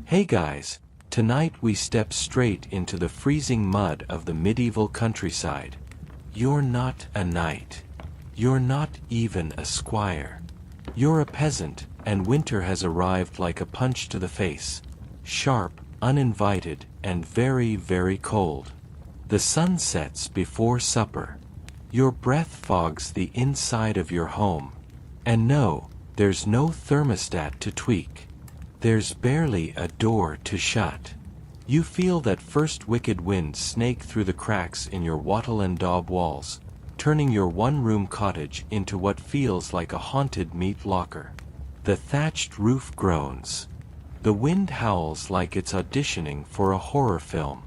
Hey guys, tonight we step straight into the freezing mud of the medieval countryside. You're not a knight. You're not even a squire. You're a peasant, and winter has arrived like a punch to the face. Sharp, uninvited, and very, very cold. The sun sets before supper. Your breath fogs the inside of your home. And no, there's no thermostat to tweak. There's barely a door to shut. You feel that first wicked wind snake through the cracks in your wattle and daub walls, turning your one-room cottage into what feels like a haunted meat locker. The thatched roof groans. The wind howls like it's auditioning for a horror film.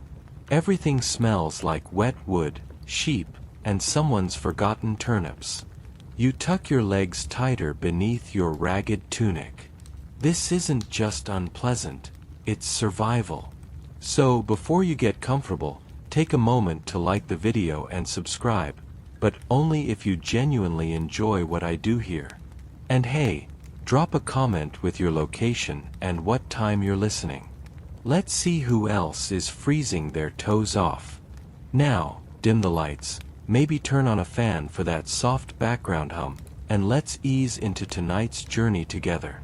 Everything smells like wet wood, sheep, and someone's forgotten turnips. You tuck your legs tighter beneath your ragged tunic. This isn't just unpleasant, it's survival. So before you get comfortable, take a moment to like the video and subscribe, but only if you genuinely enjoy what I do here. And hey, drop a comment with your location and what time you're listening. Let's see who else is freezing their toes off. Now, dim the lights, maybe turn on a fan for that soft background hum, and let's ease into tonight's journey together.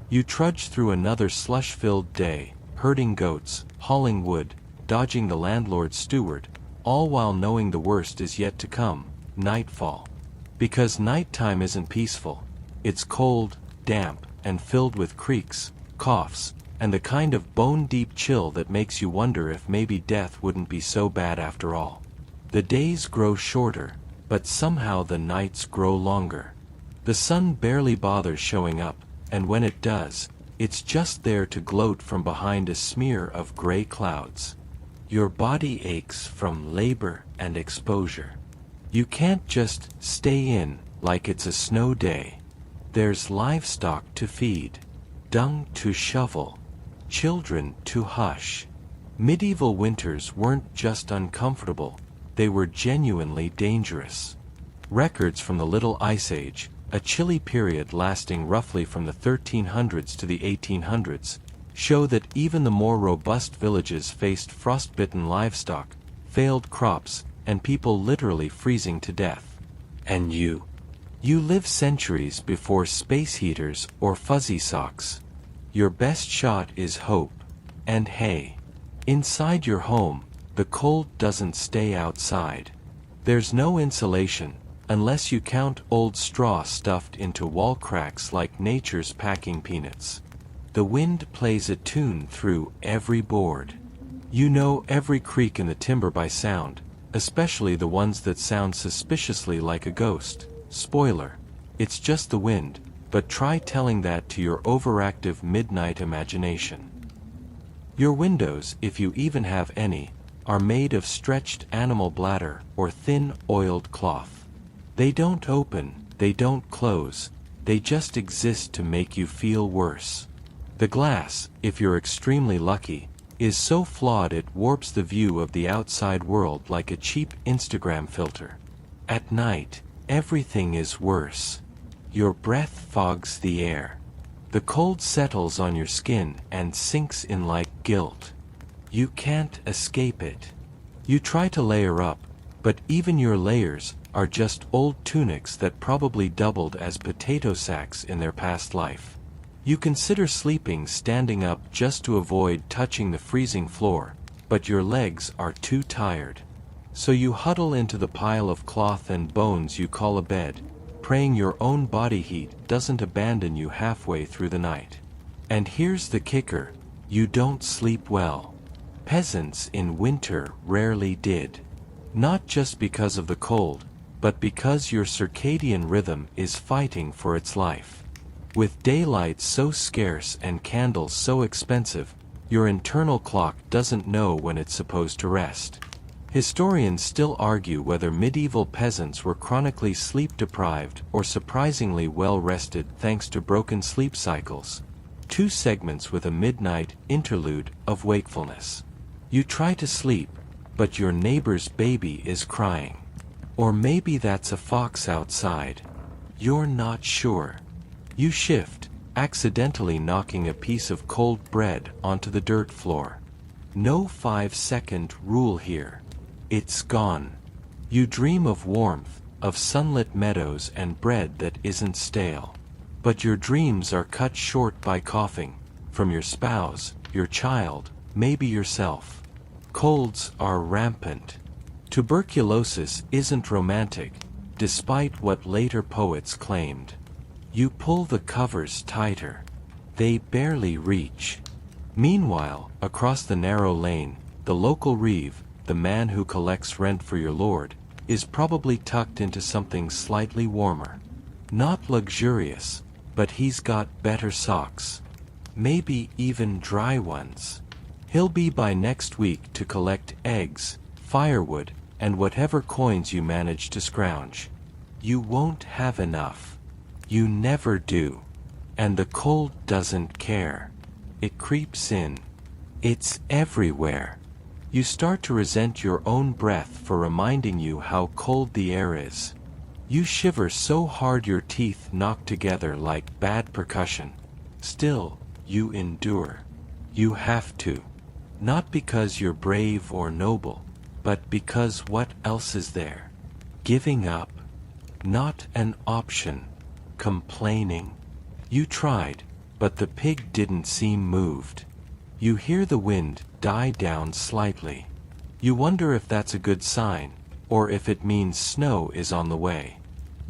You trudge through another slush-filled day, herding goats, hauling wood, dodging the landlord's steward, all while knowing the worst is yet to come, nightfall. Because nighttime isn't peaceful. It's cold, damp, and filled with creaks, coughs, and the kind of bone-deep chill that makes you wonder if maybe death wouldn't be so bad after all. The days grow shorter, but somehow the nights grow longer. The sun barely bothers showing up, and when it does, it's just there to gloat from behind a smear of gray clouds. Your body aches from labor and exposure. You can't just stay in like it's a snow day. There's livestock to feed, dung to shovel, children to hush. Medieval winters weren't just uncomfortable, they were genuinely dangerous. Records from the Little Ice Age, a chilly period lasting roughly from the 1300s to the 1800s, show that even the more robust villages faced frostbitten livestock, failed crops, and people literally freezing to death. And you live centuries before space heaters or fuzzy socks. Your best shot is hope. And hey, inside your home, the cold doesn't stay outside. There's no insulation, unless you count old straw stuffed into wall cracks like nature's packing peanuts. The wind plays a tune through every board. You know every creak in the timber by sound, especially the ones that sound suspiciously like a ghost. Spoiler, it's just the wind, but try telling that to your overactive midnight imagination. Your windows, if you even have any, are made of stretched animal bladder or thin oiled cloth. They don't open, they don't close, they just exist to make you feel worse. The glass, if you're extremely lucky, is so flawed it warps the view of the outside world like a cheap Instagram filter. At night, everything is worse. Your breath fogs the air. The cold settles on your skin and sinks in like guilt. You can't escape it. You try to layer up, but even your layers are just old tunics that probably doubled as potato sacks in their past life. You consider sleeping standing up just to avoid touching the freezing floor, but your legs are too tired. So you huddle into the pile of cloth and bones you call a bed, praying your own body heat doesn't abandon you halfway through the night. And here's the kicker, you don't sleep well. Peasants in winter rarely did. Not just because of the cold, but because your circadian rhythm is fighting for its life. With daylight so scarce and candles so expensive, your internal clock doesn't know when it's supposed to rest. Historians still argue whether medieval peasants were chronically sleep-deprived or surprisingly well-rested thanks to broken sleep cycles. 2 segments with a midnight interlude of wakefulness. You try to sleep, but your neighbor's baby is crying. Or maybe that's a fox outside. You're not sure. You shift, accidentally knocking a piece of cold bread onto the dirt floor. No 5-second rule here. It's gone. You dream of warmth, of sunlit meadows and bread that isn't stale. But your dreams are cut short by coughing, from your spouse, your child, maybe yourself. Colds are rampant. Tuberculosis isn't romantic, despite what later poets claimed. You pull the covers tighter. They barely reach. Meanwhile, across the narrow lane, the local reeve, the man who collects rent for your lord, is probably tucked into something slightly warmer. Not luxurious, but he's got better socks. Maybe even dry ones. He'll be by next week to collect eggs, firewood, and whatever coins you manage to scrounge. You won't have enough. You never do. And the cold doesn't care. It creeps in. It's everywhere. You start to resent your own breath for reminding you how cold the air is. You shiver so hard your teeth knock together like bad percussion. Still, you endure. You have to. Not because you're brave or noble, but because what else is there? Giving up. Not an option. Complaining. You tried, but the pig didn't seem moved. You hear the wind die down slightly. You wonder if that's a good sign, or if it means snow is on the way.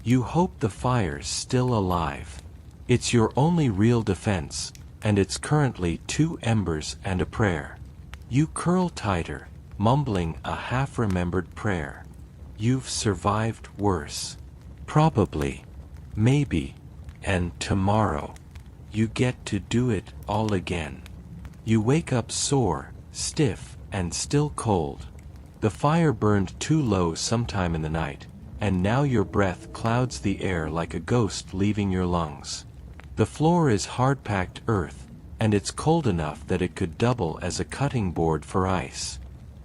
You hope the fire's still alive. It's your only real defense, and it's currently 2 embers and a prayer. You curl tighter, mumbling a half-remembered prayer. You've survived worse. Probably. Maybe. And tomorrow. You get to do it all again. You wake up sore, stiff, and still cold. The fire burned too low sometime in the night, and now your breath clouds the air like a ghost leaving your lungs. The floor is hard-packed earth, and it's cold enough that it could double as a cutting board for ice.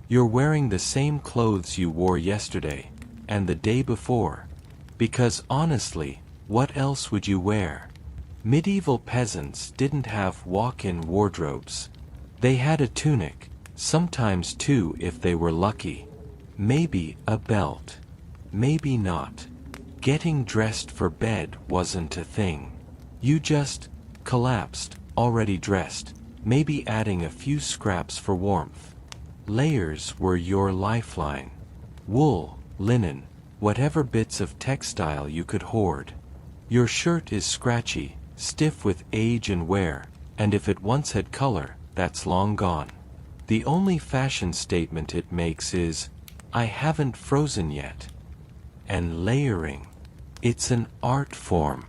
You're wearing the same clothes you wore yesterday, and the day before. Because honestly, what else would you wear? Medieval peasants didn't have walk-in wardrobes. They had a tunic, sometimes 2 if they were lucky. Maybe a belt. Maybe not. Getting dressed for bed wasn't a thing. You just collapsed, already dressed, maybe adding a few scraps for warmth. Layers were your lifeline. Wool, linen, whatever bits of textile you could hoard. Your shirt is scratchy, stiff with age and wear, and if it once had color, that's long gone. The only fashion statement it makes is, I haven't frozen yet. And layering. It's an art form.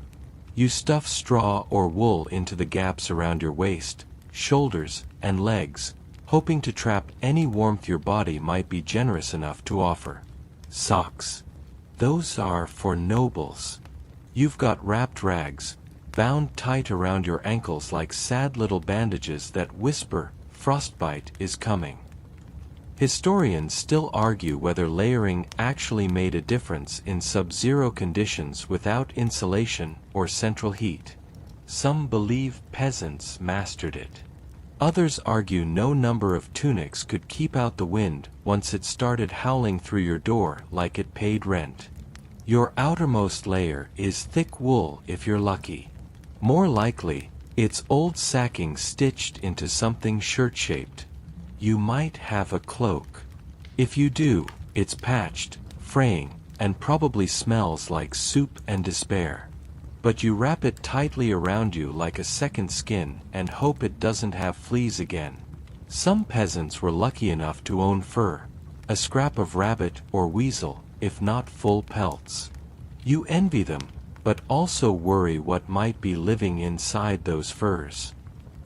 You stuff straw or wool into the gaps around your waist, shoulders, and legs, hoping to trap any warmth your body might be generous enough to offer. Socks. Those are for nobles. You've got wrapped rags, bound tight around your ankles like sad little bandages that whisper, frostbite is coming. Historians still argue whether layering actually made a difference in sub-zero conditions without insulation or central heat. Some believe peasants mastered it. Others argue no number of tunics could keep out the wind once it started howling through your door like it paid rent. Your outermost layer is thick wool if you're lucky. More likely, it's old sacking stitched into something shirt-shaped. You might have a cloak. If you do, it's patched, fraying, and probably smells like soup and despair. But you wrap it tightly around you like a second skin and hope it doesn't have fleas again. Some peasants were lucky enough to own fur, a scrap of rabbit or weasel, if not full pelts. You envy them, but also worry what might be living inside those furs.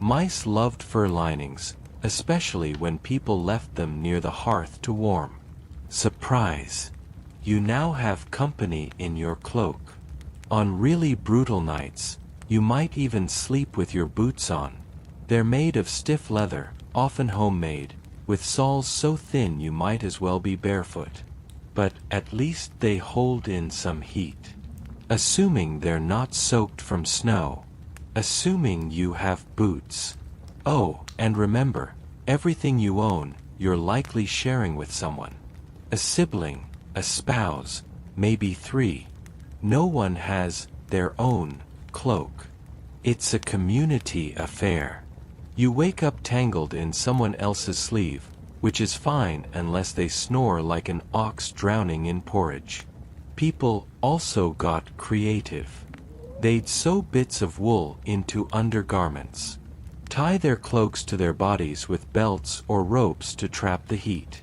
Mice loved fur linings, especially when people left them near the hearth to warm. Surprise! You now have company in your cloak. On really brutal nights, you might even sleep with your boots on. They're made of stiff leather, often homemade, with soles so thin you might as well be barefoot. But at least they hold in some heat. Assuming they're not soaked from snow. Assuming you have boots. Oh, and remember, everything you own, you're likely sharing with someone. A sibling, a spouse, maybe 3. No one has their own cloak. It's a community affair. You wake up tangled in someone else's sleeve, which is fine unless they snore like an ox drowning in porridge. People also got creative. They'd sew bits of wool into undergarments. Tie their cloaks to their bodies with belts or ropes to trap the heat.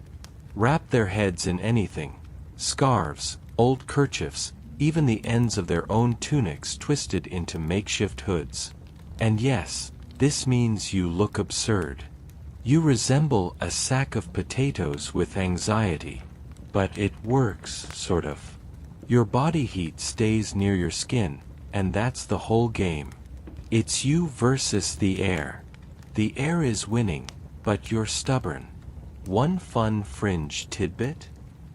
Wrap their heads in anything, scarves, old kerchiefs, even the ends of their own tunics twisted into makeshift hoods. And yes, this means you look absurd. You resemble a sack of potatoes with anxiety. But it works, sort of. Your body heat stays near your skin, and that's the whole game. It's you versus the air. The air is winning, but you're stubborn. One fun fringe tidbit?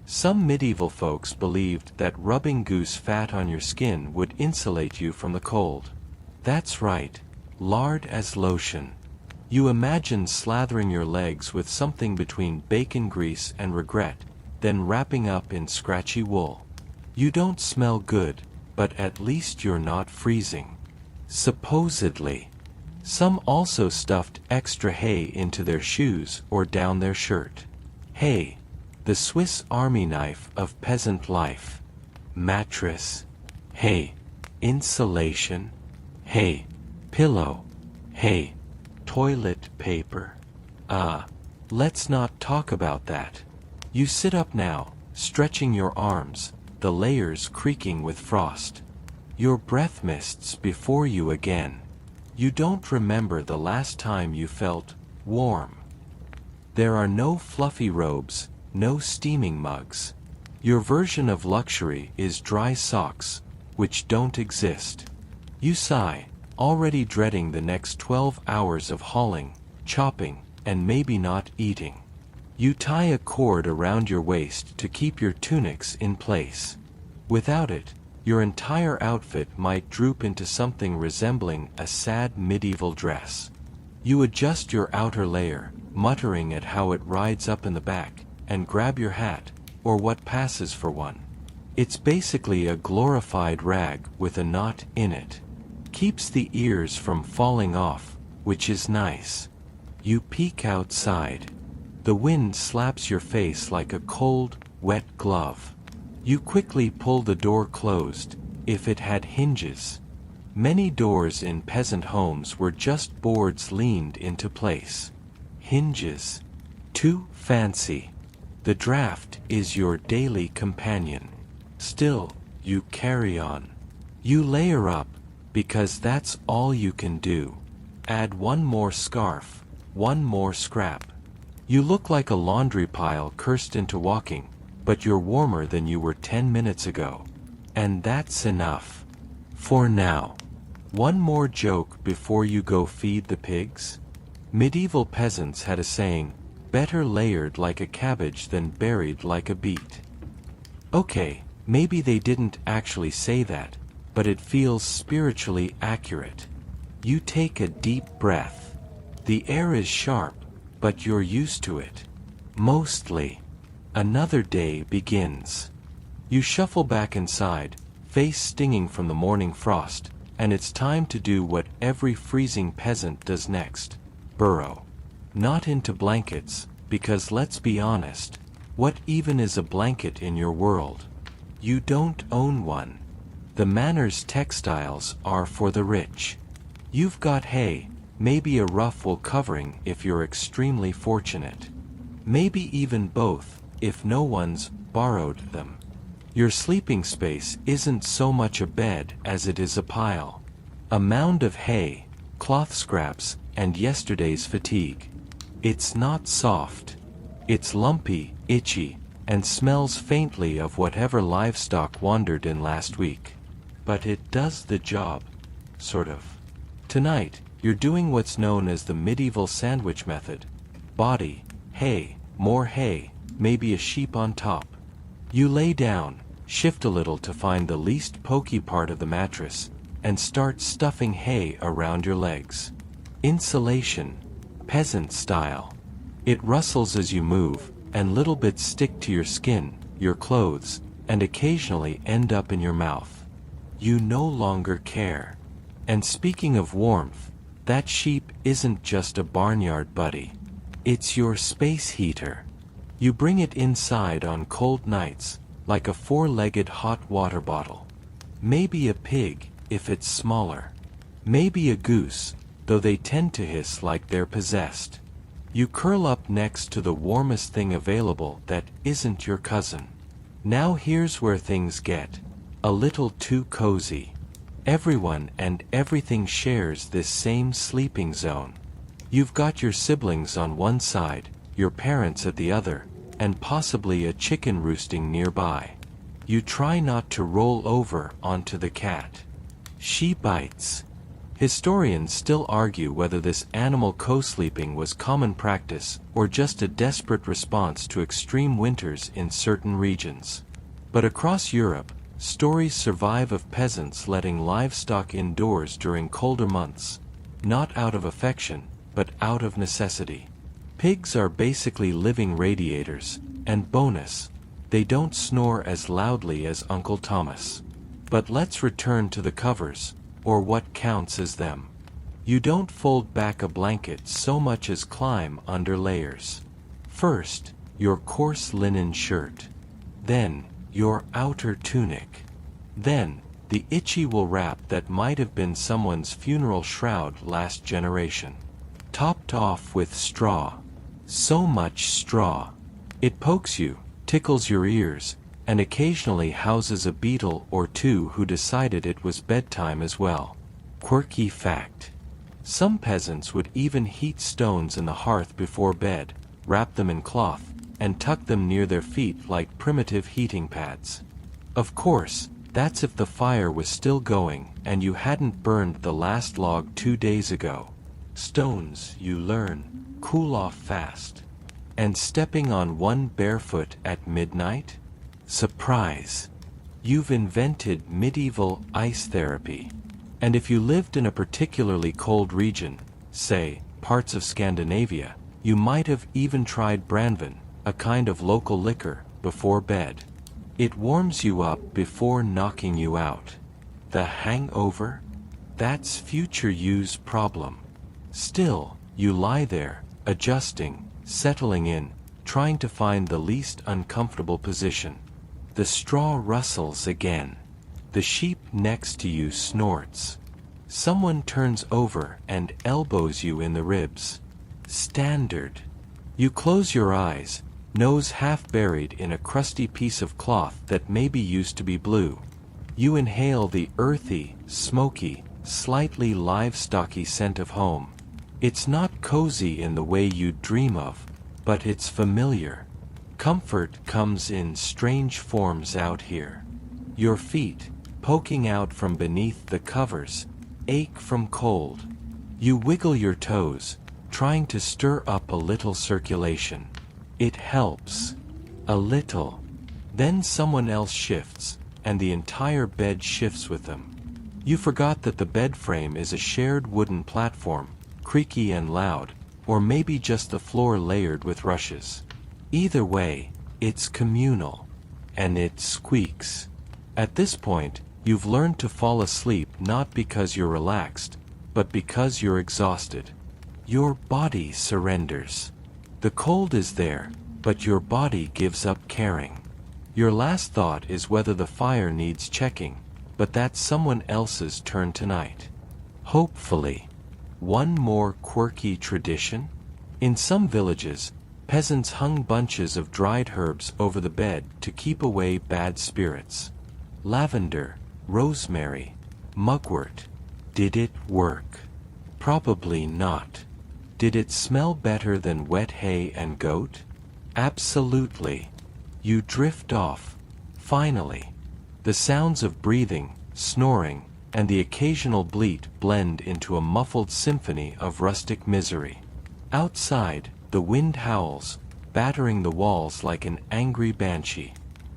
Some medieval folks believed that rubbing goose fat on your skin would insulate you from the cold. That's right, lard as lotion. You imagine slathering your legs with something between bacon grease and regret, then wrapping up in scratchy wool. You don't smell good, but at least you're not freezing. Supposedly. Some also stuffed extra hay into their shoes or down their shirt. Hay, the Swiss Army knife of peasant life. Mattress. Hay. Insulation. Hay. Pillow. Hay. Toilet paper. Let's not talk about that. You sit up now, stretching your arms, the layers creaking with frost. Your breath mists before you again. You don't remember the last time you felt warm. There are no fluffy robes, no steaming mugs. Your version of luxury is dry socks, which don't exist. You sigh, already dreading the next 12 hours of hauling, chopping, and maybe not eating. You tie a cord around your waist to keep your tunics in place. Without it, your entire outfit might droop into something resembling a sad medieval dress. You adjust your outer layer, muttering at how it rides up in the back, and grab your hat, or what passes for one. It's basically a glorified rag with a knot in it. Keeps the ears from falling off, which is nice. You peek outside. The wind slaps your face like a cold, wet glove. You quickly pull the door closed, if it had hinges. Many doors in peasant homes were just boards leaned into place. Hinges. Too fancy. The draft is your daily companion. Still, you carry on. You layer up, because that's all you can do. Add one more scarf, one more scrap. You look like a laundry pile cursed into walking, but you're warmer than you were 10 minutes ago. And that's enough. For now. One more joke before you go feed the pigs? Medieval peasants had a saying, better layered like a cabbage than buried like a beet. Okay, maybe they didn't actually say that, but it feels spiritually accurate. You take a deep breath. The air is sharp, but you're used to it. Mostly. Another day begins. You shuffle back inside, face stinging from the morning frost, and it's time to do what every freezing peasant does next. Burrow. Not into blankets, because let's be honest, what even is a blanket in your world? You don't own one. The Manor's textiles are for the rich. You've got hay, maybe a rough wool covering if you're extremely fortunate. Maybe even both, if no one's borrowed them. Your sleeping space isn't so much a bed as it is a pile. A mound of hay, cloth scraps, and yesterday's fatigue. It's not soft. It's lumpy, itchy, and smells faintly of whatever livestock wandered in last week. But it does the job. Sort of. Tonight, you're doing what's known as the medieval sandwich method. Body, hay, more hay, maybe a sheep on top. You lay down, shift a little to find the least pokey part of the mattress, and start stuffing hay around your legs. Insulation, peasant style. It rustles as you move, and little bits stick to your skin, your clothes, and occasionally end up in your mouth. You no longer care. And speaking of warmth, that sheep isn't just a barnyard buddy. It's your space heater. You bring it inside on cold nights, like a four-legged hot water bottle. Maybe a pig, if it's smaller. Maybe a goose, though they tend to hiss like they're possessed. You curl up next to the warmest thing available that isn't your cousin. Now here's where things get a little too cozy. Everyone and everything shares this same sleeping zone. You've got your siblings on one side, your parents at the other, and possibly a chicken roosting nearby. You try not to roll over onto the cat. She bites. Historians still argue whether this animal co-sleeping was common practice or just a desperate response to extreme winters in certain regions. But across Europe, stories survive of peasants letting livestock indoors during colder months, not out of affection, but out of necessity. Pigs are basically living radiators, and bonus, they don't snore as loudly as Uncle Thomas. But let's return to the covers, or what counts as them. You don't fold back a blanket so much as climb under layers. First, your coarse linen shirt. Then, your outer tunic. Then, the itchy wool wrap that might have been someone's funeral shroud last generation. Topped off with straw. So much straw. It pokes you, tickles your ears, and occasionally houses a beetle or two who decided it was bedtime as well. Quirky fact. Some peasants would even heat stones in the hearth before bed, wrap them in cloth, and tuck them near their feet like primitive heating pads. Of course, that's if the fire was still going and you hadn't burned the last log 2 days ago. Stones, you learn, cool off fast. And stepping on one barefoot at midnight? Surprise! You've invented medieval ice therapy. And if you lived in a particularly cold region, say, parts of Scandinavia, you might have even tried Branvin, a kind of local liquor, before bed. It warms you up before knocking you out. The hangover? That's future you's problem. Still, you lie there, adjusting, settling in, trying to find the least uncomfortable position. The straw rustles again. The sheep next to you snorts. Someone turns over and elbows you in the ribs. Standard. You close your eyes, nose half buried in a crusty piece of cloth that maybe used to be blue. You inhale the earthy, smoky, slightly livestocky scent of home. It's not cozy in the way you'd dream of, but it's familiar. Comfort comes in strange forms out here. Your feet, poking out from beneath the covers, ache from cold. You wiggle your toes, trying to stir up a little circulation. It helps. A little. Then someone else shifts, and the entire bed shifts with them. You forgot that the bed frame is a shared wooden platform, creaky and loud, or maybe just the floor layered with rushes. Either way, it's communal. And it squeaks. At this point, you've learned to fall asleep not because you're relaxed, but because you're exhausted. Your body surrenders. The cold is there, but your body gives up caring. Your last thought is whether the fire needs checking, but that's someone else's turn tonight. Hopefully. One more quirky tradition? In some villages, peasants hung bunches of dried herbs over the bed to keep away bad spirits. Lavender, rosemary, mugwort. Did it work? Probably not. Did it smell better than wet hay and goat? Absolutely. You drift off. Finally. The sounds of breathing, snoring, and the occasional bleat blend into a muffled symphony of rustic misery. Outside, the wind howls, battering the walls like an angry banshee.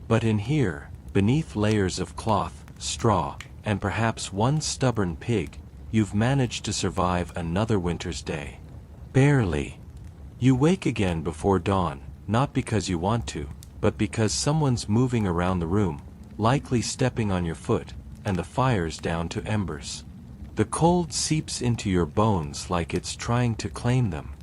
But in here, beneath layers of cloth, straw, and perhaps one stubborn pig, you've managed to survive another winter's day. Barely. You wake again before dawn, not because you want to, but because someone's moving around the room, likely stepping on your foot, and the fire's down to embers. The cold seeps into your bones like it's trying to claim them.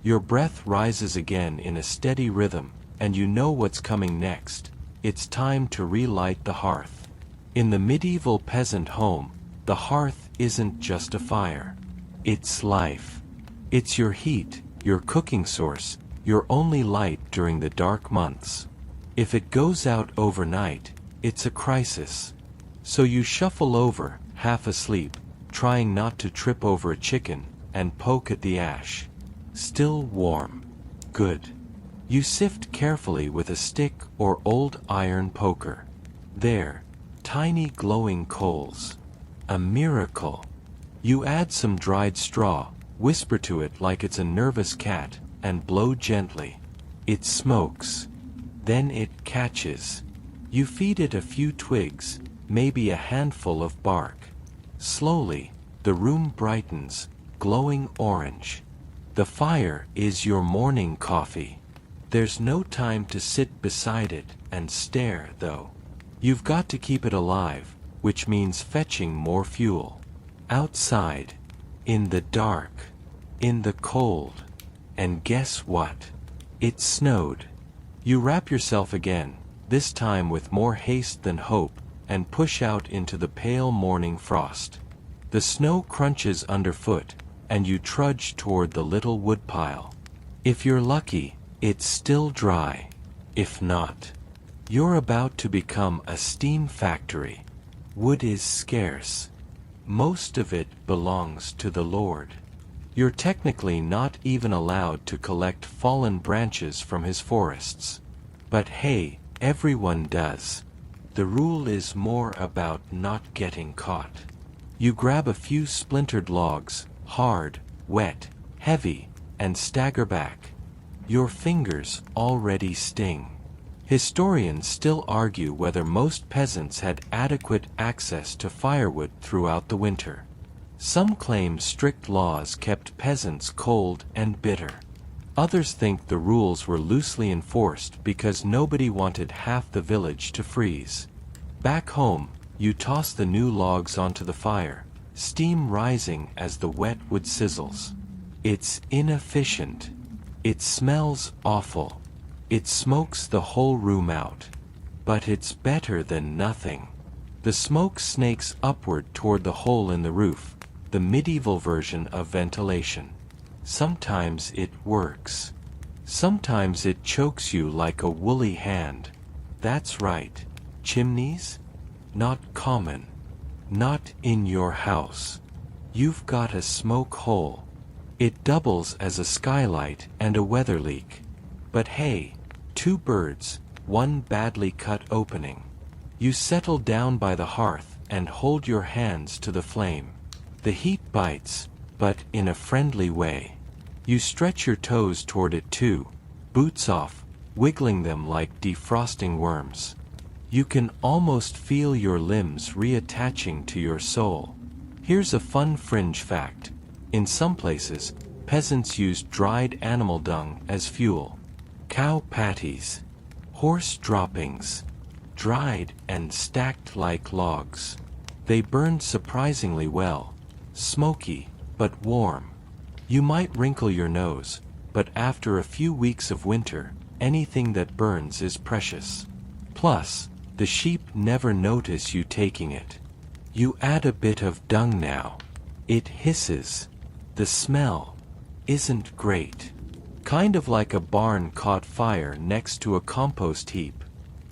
Your breath rises again in a steady rhythm, and you know what's coming next. It's time to relight the hearth. In the medieval peasant home, the hearth isn't just a fire. It's life. It's your heat, your cooking source, your only light during the dark months. If it goes out overnight, it's a crisis. So you shuffle over, half asleep, trying not to trip over a chicken, and poke at the ash. Still warm. Good. You sift carefully with a stick or old iron poker. There, tiny glowing coals. A miracle. You add some dried straw, whisper to it like it's a nervous cat, and blow gently. It smokes. Then it catches. You feed it a few twigs, maybe a handful of bark. Slowly, the room brightens, glowing orange. The fire is your morning coffee. There's no time to sit beside it and stare, though. You've got to keep it alive, which means fetching more fuel. Outside, in the dark, in the cold. And guess what? It snowed. You wrap yourself again, this time with more haste than hope, and push out into the pale morning frost. The snow crunches underfoot, and you trudge toward the little woodpile. If you're lucky, it's still dry. If not, you're about to become a steam factory. Wood is scarce. Most of it belongs to the Lord. You're technically not even allowed to collect fallen branches from his forests. But hey, everyone does. The rule is more about not getting caught. You grab a few splintered logs, hard, wet, heavy, and stagger back. Your fingers already sting. Historians still argue whether most peasants had adequate access to firewood throughout the winter. Some claim strict laws kept peasants cold and bitter. Others think the rules were loosely enforced because nobody wanted half the village to freeze. Back home, you toss the new logs onto the fire, steam rising as the wet wood sizzles. It's inefficient. It smells awful. It smokes the whole room out. But it's better than nothing. The smoke snakes upward toward the hole in the roof, the medieval version of ventilation. Sometimes it works. Sometimes it chokes you like a woolly hand. That's right. Chimneys? Not common. Not in your house. You've got a smoke hole. It doubles as a skylight and a weather leak. But hey, 2 birds, 1 badly cut opening. You settle down by the hearth and hold your hands to the flame. The heat bites, but in a friendly way. You stretch your toes toward it too, boots off, wiggling them like defrosting worms. You can almost feel your limbs reattaching to your soul. Here's a fun fringe fact. In some places, peasants used dried animal dung as fuel. Cow patties, horse droppings, dried and stacked like logs. They burned surprisingly well, smoky, but warm. You might wrinkle your nose, but after a few weeks of winter, anything that burns is precious. Plus, the sheep never notice you taking it. You add a bit of dung now. It hisses. The smell isn't great. Kind of like a barn caught fire next to a compost heap.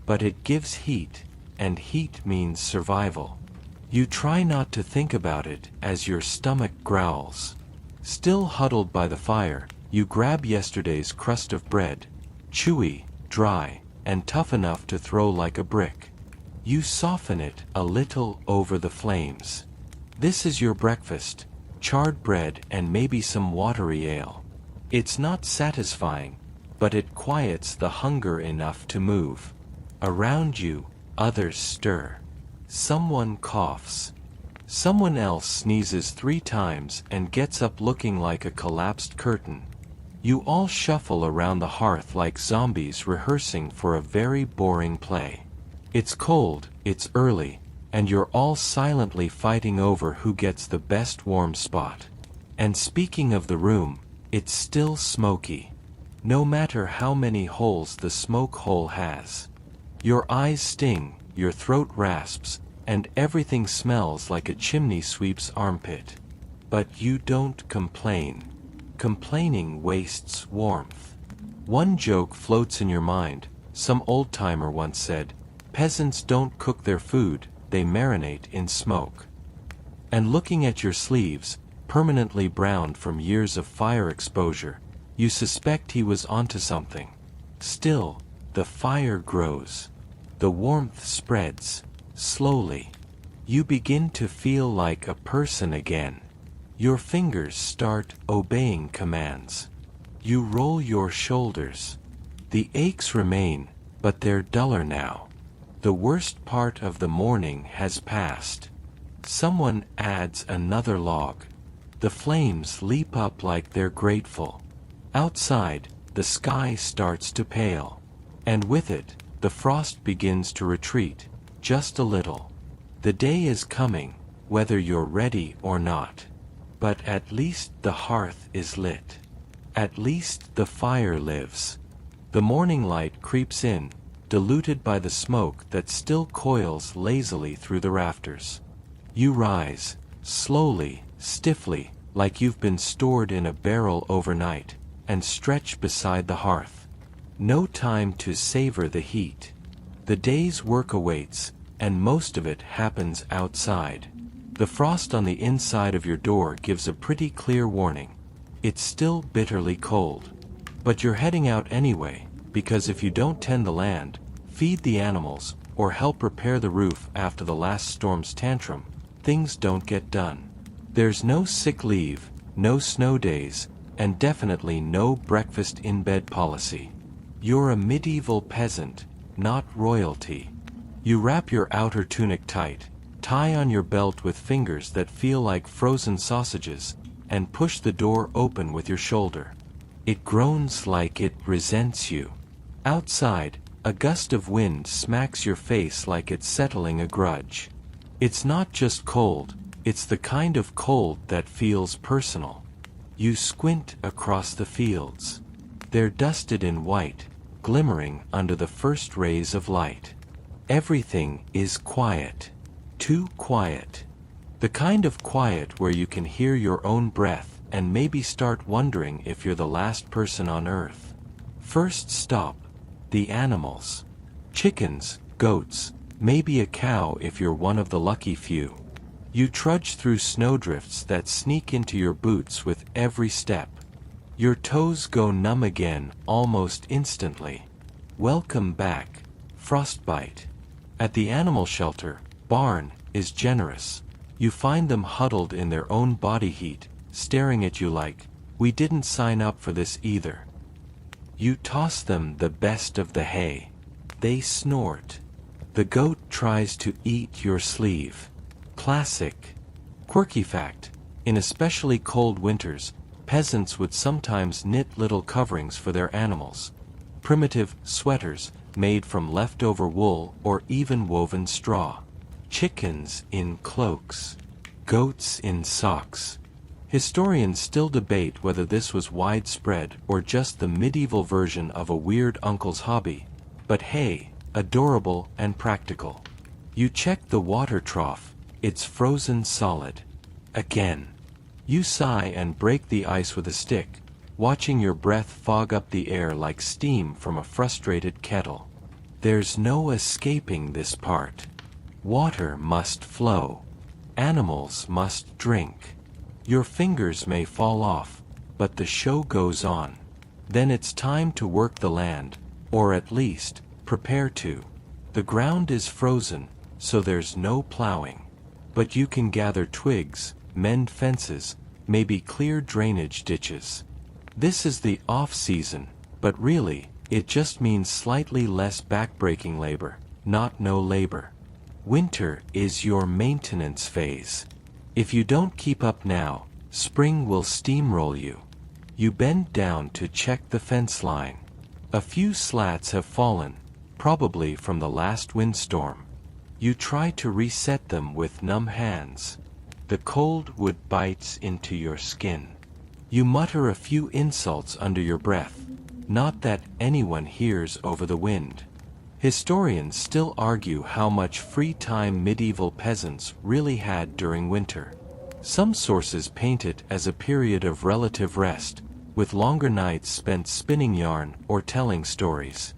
But it gives heat, and heat means survival. You try not to think about it as your stomach growls. Still huddled by the fire, you grab yesterday's crust of bread, chewy, dry, and tough enough to throw like a brick. You soften it a little over the flames. This is your breakfast, charred bread and maybe some watery ale. It's not satisfying, but it quiets the hunger enough to move. Around you, others stir. Someone coughs. Someone else sneezes 3 times and gets up looking like a collapsed curtain. You all shuffle around the hearth like zombies rehearsing for a very boring play. It's cold, it's early, and you're all silently fighting over who gets the best warm spot. And speaking of the room, it's still smoky. No matter how many holes the smoke hole has. Your eyes sting, your throat rasps, and everything smells like a chimney sweep's armpit. But you don't complain. Complaining wastes warmth. One joke floats in your mind. Some old-timer once said, "Peasants don't cook their food, they marinate in smoke." And looking at your sleeves, permanently browned from years of fire exposure, you suspect he was onto something. Still, the fire grows. The warmth spreads. Slowly. You begin to feel like a person again. Your fingers start obeying commands. You roll your shoulders. The aches remain, but they're duller now. The worst part of the morning has passed. Someone adds another log. The flames leap up like they're grateful. Outside, the sky starts to pale. And with it, the frost begins to retreat, just a little. The day is coming, whether you're ready or not. But at least the hearth is lit. At least the fire lives. The morning light creeps in, diluted by the smoke that still coils lazily through the rafters. You rise, slowly, stiffly, like you've been stored in a barrel overnight, and stretch beside the hearth. No time to savor the heat. The day's work awaits, and most of it happens outside. The frost on the inside of your door gives a pretty clear warning. It's still bitterly cold. But you're heading out anyway, because if you don't tend the land, feed the animals, or help repair the roof after the last storm's tantrum, things don't get done. There's no sick leave, no snow days, and definitely no breakfast in bed policy. You're a medieval peasant, not royalty. You wrap your outer tunic tight, tie on your belt with fingers that feel like frozen sausages, and push the door open with your shoulder. It groans like it resents you. Outside, a gust of wind smacks your face like it's settling a grudge. It's not just cold, it's the kind of cold that feels personal. You squint across the fields. They're dusted in white, glimmering under the first rays of light. Everything is quiet. Too quiet. The kind of quiet where you can hear your own breath and maybe start wondering if you're the last person on earth. First stop. The animals. Chickens, goats, maybe a cow if you're one of the lucky few. You trudge through snowdrifts that sneak into your boots with every step. Your toes go numb again almost instantly. Welcome back, frostbite. At the animal shelter, barn is generous. You find them huddled in their own body heat, staring at you like, "We didn't sign up for this either." You toss them the best of the hay. They snort. The goat tries to eat your sleeve. Classic. Quirky fact: in especially cold winters, peasants would sometimes knit little coverings for their animals. Primitive sweaters, made from leftover wool or even woven straw. Chickens in cloaks. Goats in socks. Historians still debate whether this was widespread or just the medieval version of a weird uncle's hobby. But hey, adorable and practical. You check the water trough. It's frozen solid. Again. You sigh and break the ice with a stick, watching your breath fog up the air like steam from a frustrated kettle. There's no escaping this part. Water must flow. Animals must drink. Your fingers may fall off, but the show goes on. Then it's time to work the land, or at least, prepare to. The ground is frozen, so there's no plowing. But you can gather twigs, mend fences, maybe clear drainage ditches. This is the off-season, but really, it just means slightly less backbreaking labor, not no labor. Winter is your maintenance phase. If you don't keep up now, spring will steamroll you. You bend down to check the fence line. A few slats have fallen, probably from the last windstorm. You try to reset them with numb hands. The cold wood bites into your skin. You mutter a few insults under your breath, not that anyone hears over the wind. Historians still argue how much free time medieval peasants really had during winter. Some sources paint it as a period of relative rest, with longer nights spent spinning yarn or telling stories.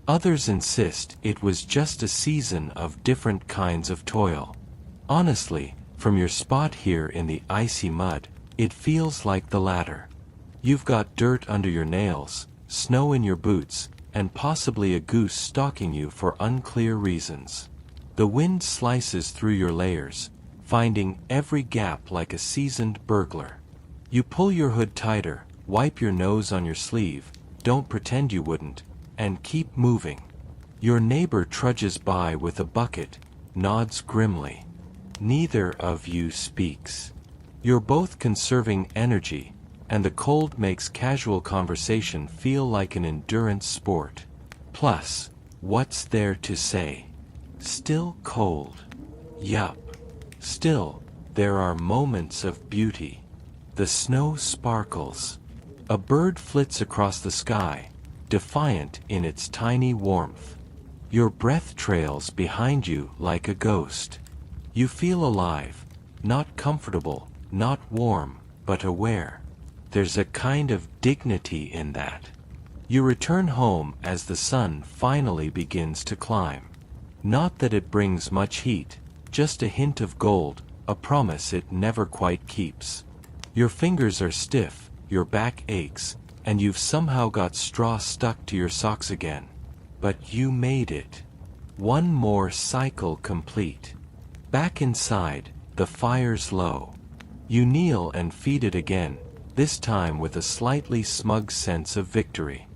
Others insist it was just a season of different kinds of toil. Honestly, from your spot here in the icy mud, it feels like the latter. You've got dirt under your nails, snow in your boots, and possibly a goose stalking you for unclear reasons. The wind slices through your layers, finding every gap like a seasoned burglar. You pull your hood tighter, wipe your nose on your sleeve, don't pretend you wouldn't, and keep moving. Your neighbor trudges by with a bucket, nods grimly. Neither of you speaks. You're both conserving energy, and the cold makes casual conversation feel like an endurance sport. Plus, what's there to say? Still cold. Yup. Still, there are moments of beauty. The snow sparkles. A bird flits across the sky, defiant in its tiny warmth. Your breath trails behind you like a ghost. You feel alive, not comfortable, not warm, but aware. There's a kind of dignity in that. You return home as the sun finally begins to climb. Not that it brings much heat, just a hint of gold, a promise it never quite keeps. Your fingers are stiff, your back aches, and you've somehow got straw stuck to your socks again. But you made it. One more cycle complete. Back inside, the fire's low. You kneel and feed it again, this time with a slightly smug sense of victory.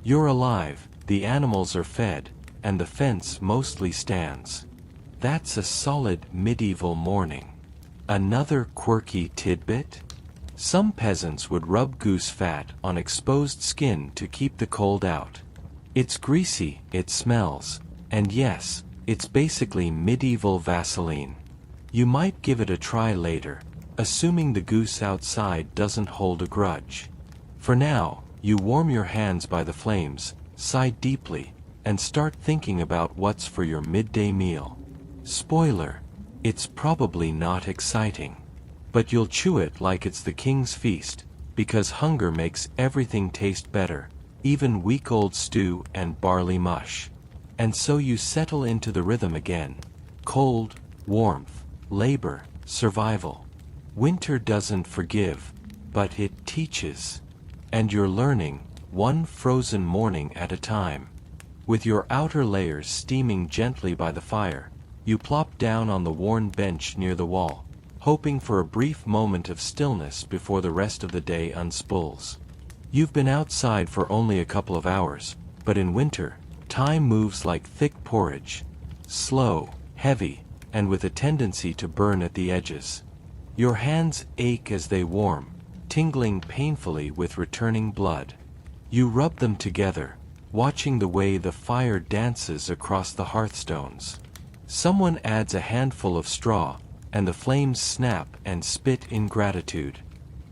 You're alive, the animals are fed, and the fence mostly stands. That's a solid medieval morning. Another quirky tidbit? Some peasants would rub goose fat on exposed skin to keep the cold out. It's greasy, it smells, and yes, it's basically medieval Vaseline. You might give it a try later, assuming the goose outside doesn't hold a grudge. For now, you warm your hands by the flames, sigh deeply, and start thinking about what's for your midday meal. Spoiler, it's probably not exciting. But you'll chew it like it's the king's feast, because hunger makes everything taste better, even week-old stew and barley mush. And so you settle into the rhythm again. Cold, warmth, labor, survival. Winter doesn't forgive, but it teaches. And you're learning, one frozen morning at a time. With your outer layers steaming gently by the fire, you plop down on the worn bench near the wall, hoping for a brief moment of stillness before the rest of the day unspools. You've been outside for only a couple of hours, but in winter, time moves like thick porridge. Slow, heavy, and with a tendency to burn at the edges. Your hands ache as they warm, tingling painfully with returning blood. You rub them together, watching the way the fire dances across the hearthstones. Someone adds a handful of straw, and the flames snap and spit in gratitude.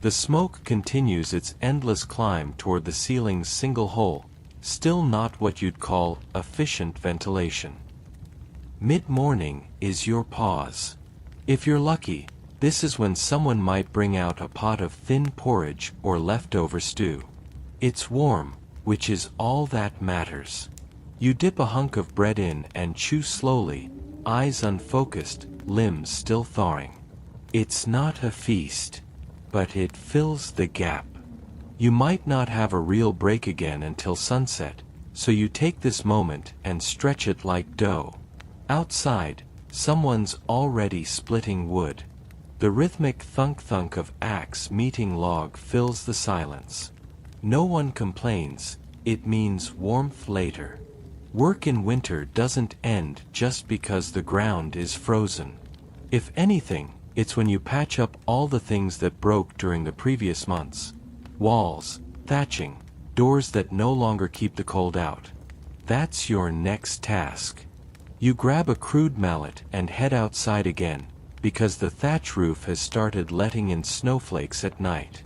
The smoke continues its endless climb toward the ceiling's single hole, still not what you'd call efficient ventilation. Mid-morning is your pause. If you're lucky, this is when someone might bring out a pot of thin porridge or leftover stew. It's warm, which is all that matters. You dip a hunk of bread in and chew slowly, eyes unfocused, limbs still thawing. It's not a feast, but it fills the gap. You might not have a real break again until sunset, so you take this moment and stretch it like dough. Outside, someone's already splitting wood. The rhythmic thunk-thunk of axe meeting log fills the silence. No one complains, it means warmth later. Work in winter doesn't end just because the ground is frozen. If anything, it's when you patch up all the things that broke during the previous months. Walls, thatching, doors that no longer keep the cold out. That's your next task. You grab a crude mallet and head outside again, because the thatch roof has started letting in snowflakes at night.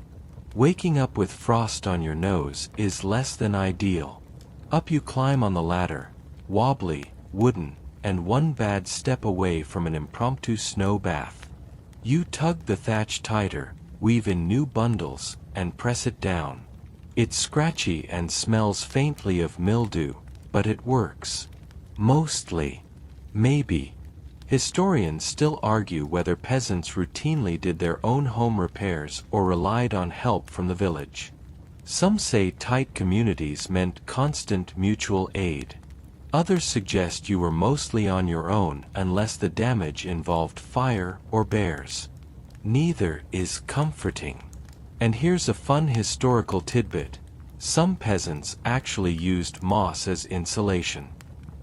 Waking up with frost on your nose is less than ideal. Up you climb on the ladder, wobbly, wooden, and one bad step away from an impromptu snow bath. You tug the thatch tighter, weave in new bundles, and press it down. It's scratchy and smells faintly of mildew, but it works. Mostly. Maybe. Historians still argue whether peasants routinely did their own home repairs or relied on help from the village. Some say tight communities meant constant mutual aid. Others suggest you were mostly on your own unless the damage involved fire or bears. Neither is comforting. And here's a fun historical tidbit. Some peasants actually used moss as insulation.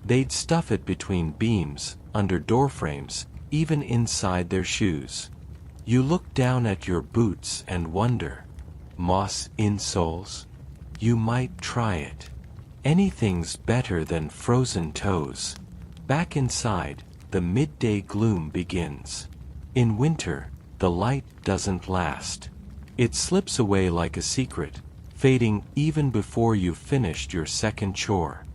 They'd stuff it between beams, under doorframes, even inside their shoes. You look down at your boots and wonder, moss insoles? You might try it. Anything's better than frozen toes. Back inside, the midday gloom begins. In winter, the light doesn't last. It slips away like a secret, fading even before you've finished your second chore.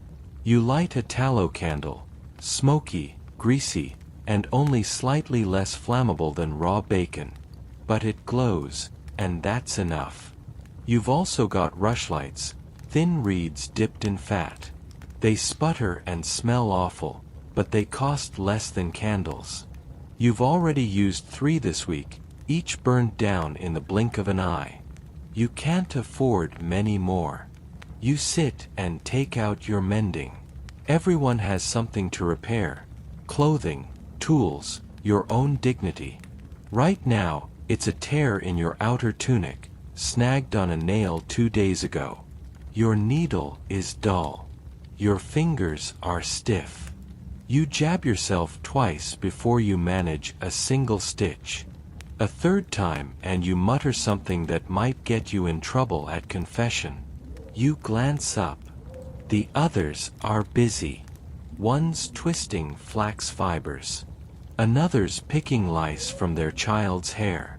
You light a tallow candle, smoky, greasy, and only slightly less flammable than raw bacon. But it glows, and that's enough. You've also got rushlights, thin reeds dipped in fat. They sputter and smell awful, but they cost less than candles. You've already used 3 this week, each burned down in the blink of an eye. You can't afford many more. You sit and take out your mending. Everyone has something to repair. Clothing, tools, your own dignity. Right now, it's a tear in your outer tunic, snagged on a nail 2 days ago. Your needle is dull. Your fingers are stiff. You jab yourself twice before you manage a single stitch. A third time and you mutter something that might get you in trouble at confession. You glance up. The others are busy. One's twisting flax fibers. Another's picking lice from their child's hair.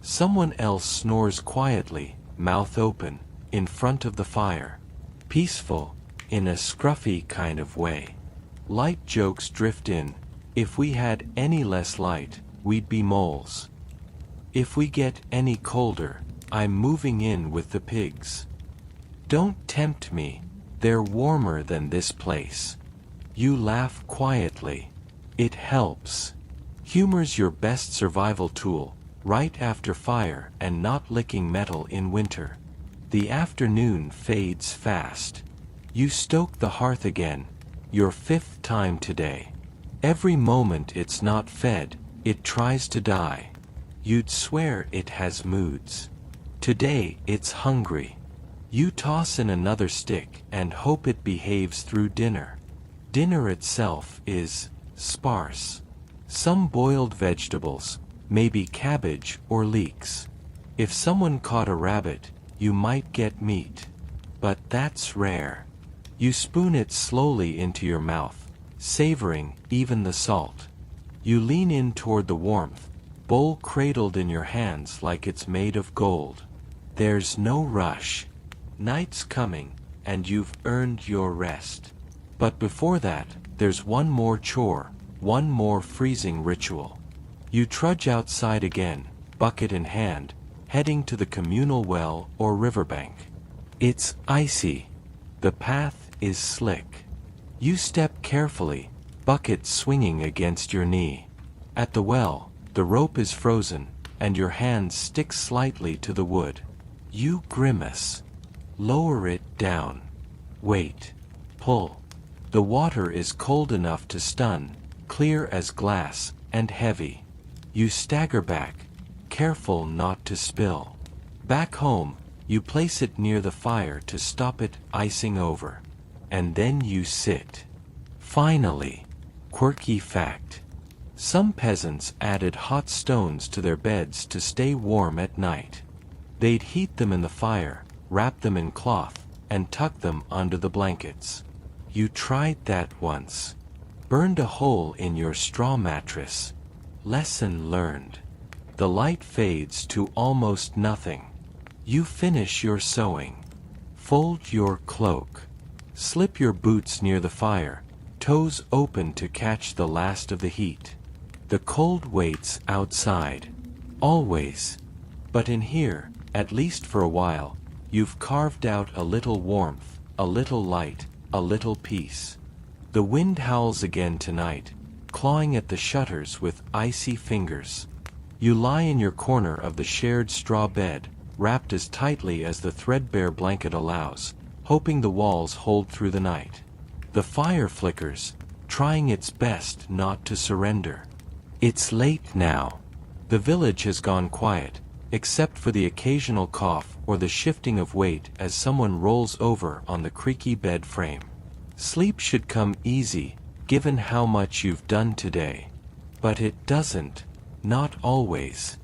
Someone else snores quietly, mouth open, in front of the fire. Peaceful, in a scruffy kind of way. Light jokes drift in. If we had any less light, we'd be moles. If we get any colder, I'm moving in with the pigs. Don't tempt me, they're warmer than this place. You laugh quietly. It helps. Humor's your best survival tool, right after fire and not licking metal in winter. The afternoon fades fast. You stoke the hearth again, your 5th time today. Every moment it's not fed, it tries to die. You'd swear it has moods. Today it's hungry. You toss in another stick and hope it behaves through dinner. Dinner itself is sparse. Some boiled vegetables, maybe cabbage or leeks. If someone caught a rabbit, you might get meat. But that's rare. You spoon it slowly into your mouth, savoring even the salt. You lean in toward the warmth, bowl cradled in your hands like it's made of gold. There's no rush. Night's coming, and you've earned your rest. But before that, there's one more chore, one more freezing ritual. You trudge outside again, bucket in hand, heading to the communal well or riverbank. It's icy. The path is slick. You step carefully, bucket swinging against your knee. At the well, the rope is frozen, and your hands stick slightly to the wood. You grimace. Lower it down. Wait. Pull. The water is cold enough to stun, clear as glass, and heavy. You stagger back, careful not to spill. Back home, you place it near the fire to stop it icing over. And then you sit. Finally, quirky fact. Some peasants added hot stones to their beds to stay warm at night. They'd heat them in the fire, wrap them in cloth, and tuck them under the blankets. You tried that once. Burned a hole in your straw mattress. Lesson learned. The light fades to almost nothing. You finish your sewing. Fold your cloak. Slip your boots near the fire, toes open to catch the last of the heat. The cold waits outside. Always. But in here, at least for a while, you've carved out a little warmth, a little light, a little peace. The wind howls again tonight, clawing at the shutters with icy fingers. You lie in your corner of the shared straw bed, wrapped as tightly as the threadbare blanket allows, hoping the walls hold through the night. The fire flickers, trying its best not to surrender. It's late now. The village has gone quiet, except for the occasional cough or the shifting of weight as someone rolls over on the creaky bed frame. Sleep should come easy, given how much you've done today. But it doesn't. Not always.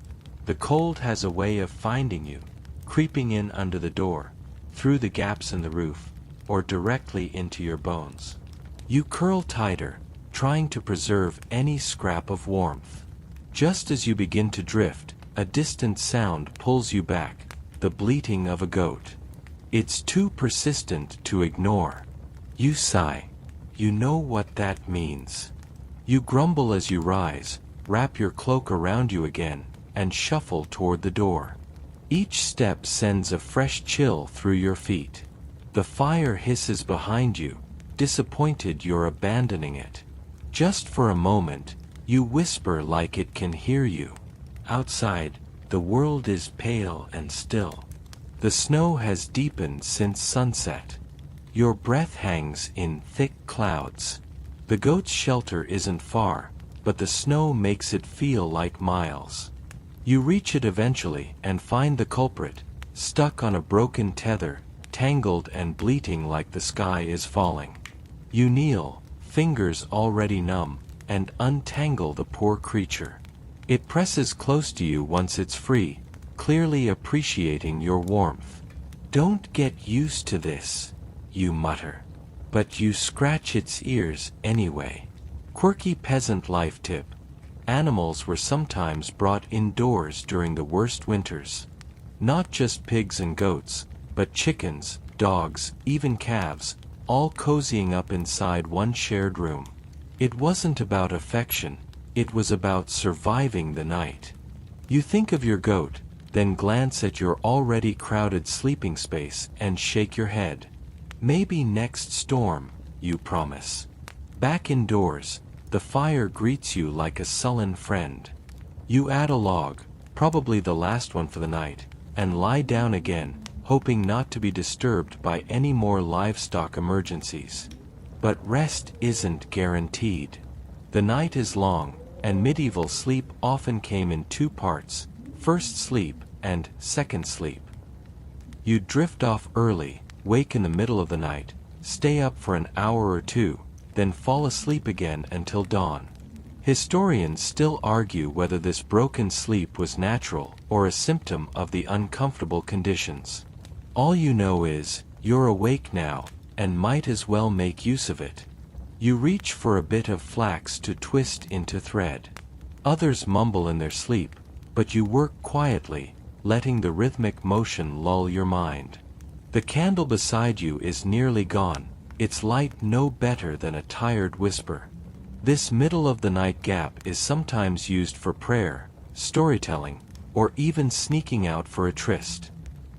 The cold has a way of finding you, creeping in under the door, through the gaps in the roof, or directly into your bones. You curl tighter, trying to preserve any scrap of warmth. Just as you begin to drift, a distant sound pulls you back, the bleating of a goat. It's too persistent to ignore. You sigh. You know what that means. You grumble as you rise, wrap your cloak around you again, and shuffle toward the door. Each step sends a fresh chill through your feet. The fire hisses behind you, disappointed you're abandoning it. Just for a moment, you whisper like it can hear you. Outside, the world is pale and still. The snow has deepened since sunset. Your breath hangs in thick clouds. The goat's shelter isn't far, but the snow makes it feel like miles. You reach it eventually and find the culprit, stuck on a broken tether, tangled and bleating like the sky is falling. You kneel, fingers already numb, and untangle the poor creature. It presses close to you once it's free, clearly appreciating your warmth. Don't get used to this, you mutter. But you scratch its ears anyway. Quirky peasant life tip. Animals were sometimes brought indoors during the worst winters. Not just pigs and goats, but chickens, dogs, even calves, all cozying up inside one shared room. It wasn't about affection, it was about surviving the night. You think of your goat, then glance at your already crowded sleeping space and shake your head. Maybe next storm, you promise. Back indoors, the fire greets you like a sullen friend. You add a log, probably the last one for the night, and lie down again, hoping not to be disturbed by any more livestock emergencies. But rest isn't guaranteed. The night is long, and medieval sleep often came in two parts, first sleep and second sleep. You drift off early, wake in the middle of the night, stay up for an hour or two, then fall asleep again until dawn. Historians still argue whether this broken sleep was natural or a symptom of the uncomfortable conditions. All you know is, you're awake now, and might as well make use of it. You reach for a bit of flax to twist into thread. Others mumble in their sleep, but you work quietly, letting the rhythmic motion lull your mind. The candle beside you is nearly gone, its light no better than a tired whisper. This middle-of-the-night gap is sometimes used for prayer, storytelling, or even sneaking out for a tryst.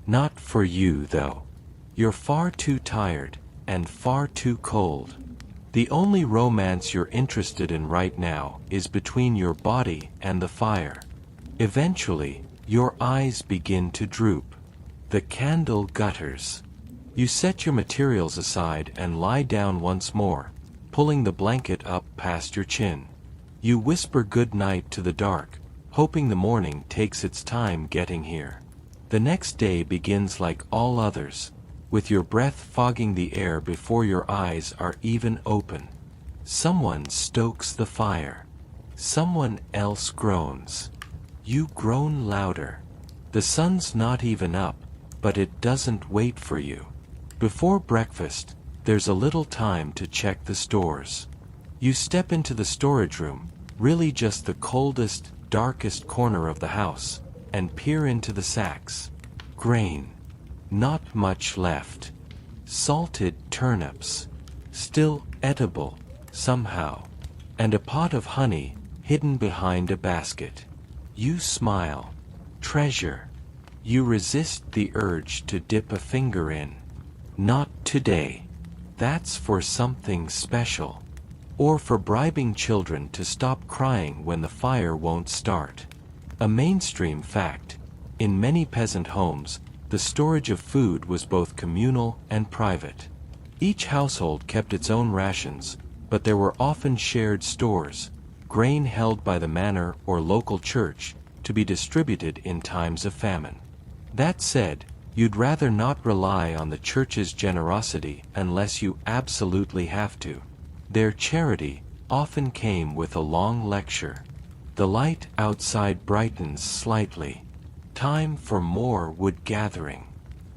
Not for you, though. You're far too tired, and far too cold. The only romance you're interested in right now is between your body and the fire. Eventually, your eyes begin to droop. The candle gutters. You set your materials aside and lie down once more, pulling the blanket up past your chin. You whisper good night to the dark, hoping the morning takes its time getting here. The next day begins like all others, with your breath fogging the air before your eyes are even open. Someone stokes the fire. Someone else groans. You groan louder. The sun's not even up, but it doesn't wait for you. Before breakfast, there's a little time to check the stores. You step into the storage room, really just the coldest, darkest corner of the house, and peer into the sacks. Grain. Not much left. Salted turnips. Still edible, somehow. And a pot of honey, hidden behind a basket. You smile. Treasure. You resist the urge to dip a finger in. Not today. That's for something special. Or for bribing children to stop crying when the fire won't start. A mainstream fact. In many peasant homes, the storage of food was both communal and private. Each household kept its own rations, but there were often shared stores, grain held by the manor or local church, to be distributed in times of famine. That said, you'd rather not rely on the church's generosity unless you absolutely have to. Their charity often came with a long lecture. The light outside brightens slightly. Time for more wood gathering.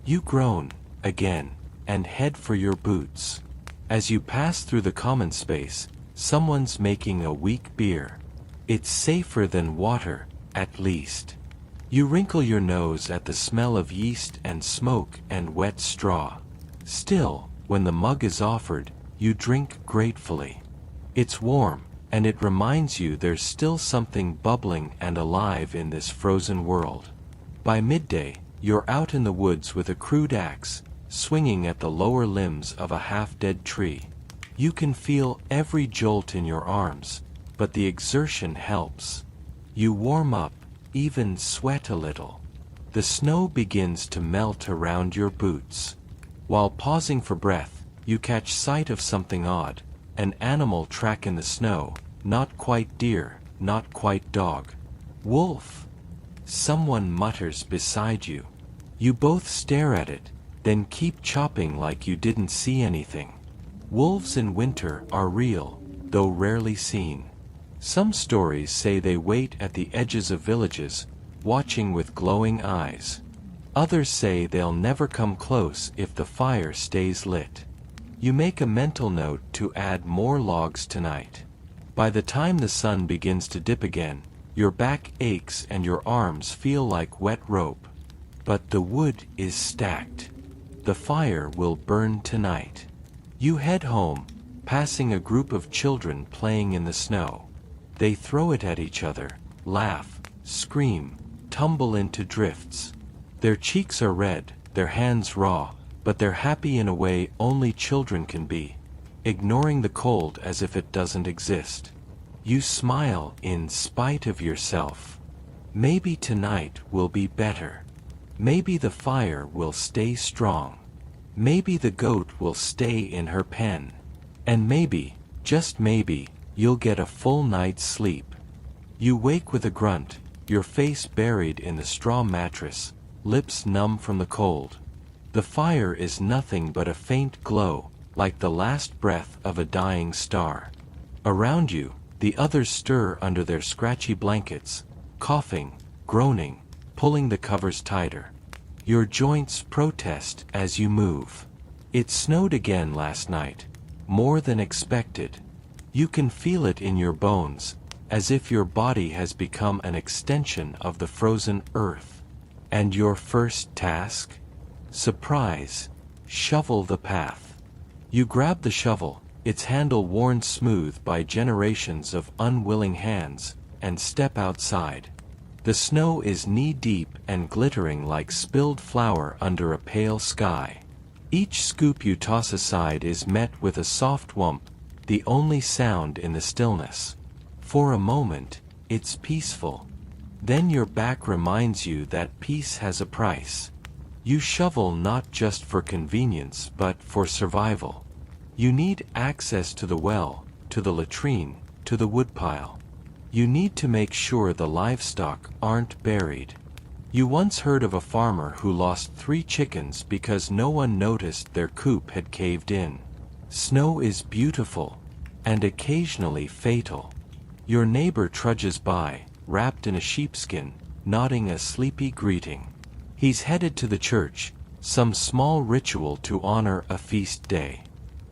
You groan, again, and head for your boots. As you pass through the common space, someone's making a weak beer. It's safer than water, at least. You wrinkle your nose at the smell of yeast and smoke and wet straw. Still, when the mug is offered, you drink gratefully. It's warm, and it reminds you there's still something bubbling and alive in this frozen world. By midday, you're out in the woods with a crude axe, swinging at the lower limbs of a half-dead tree. You can feel every jolt in your arms, but the exertion helps. You warm up, even sweat a little. The snow begins to melt around your boots. While pausing for breath, you catch sight of something odd, an animal track in the snow, not quite deer, not quite dog. Wolf! Someone mutters beside you. You both stare at it, then keep chopping like you didn't see anything. Wolves in winter are real, though rarely seen. Some stories say they wait at the edges of villages, watching with glowing eyes. Others say they'll never come close if the fire stays lit. You make a mental note to add more logs tonight. By the time the sun begins to dip again, your back aches and your arms feel like wet rope. But the wood is stacked. The fire will burn tonight. You head home, passing a group of children playing in the snow. They throw it at each other, laugh, scream, tumble into drifts. Their cheeks are red, their hands raw, but they're happy in a way only children can be, ignoring the cold as if it doesn't exist. You smile in spite of yourself. Maybe tonight will be better. Maybe the fire will stay strong. Maybe the goat will stay in her pen. And maybe, just maybe, you'll get a full night's sleep. You wake with a grunt, your face buried in the straw mattress, lips numb from the cold. The fire is nothing but a faint glow, like the last breath of a dying star. Around you, the others stir under their scratchy blankets, coughing, groaning, pulling the covers tighter. Your joints protest as you move. It snowed again last night, more than expected. You can feel it in your bones, as if your body has become an extension of the frozen earth. And your first task? Surprise. Shovel the path. You grab the shovel, its handle worn smooth by generations of unwilling hands, and step outside. The snow is knee-deep and glittering like spilled flour under a pale sky. Each scoop you toss aside is met with a soft whump, the only sound in the stillness. For a moment, it's peaceful. Then your back reminds you that peace has a price. You shovel not just for convenience but for survival. You need access to the well, to the latrine, to the woodpile. You need to make sure the livestock aren't buried. You once heard of a farmer who lost 3 chickens because no one noticed their coop had caved in. Snow is beautiful. and occasionally fatal. Your neighbor trudges by, wrapped in a sheepskin, nodding a sleepy greeting. He's headed to the church, some small ritual to honor a feast day.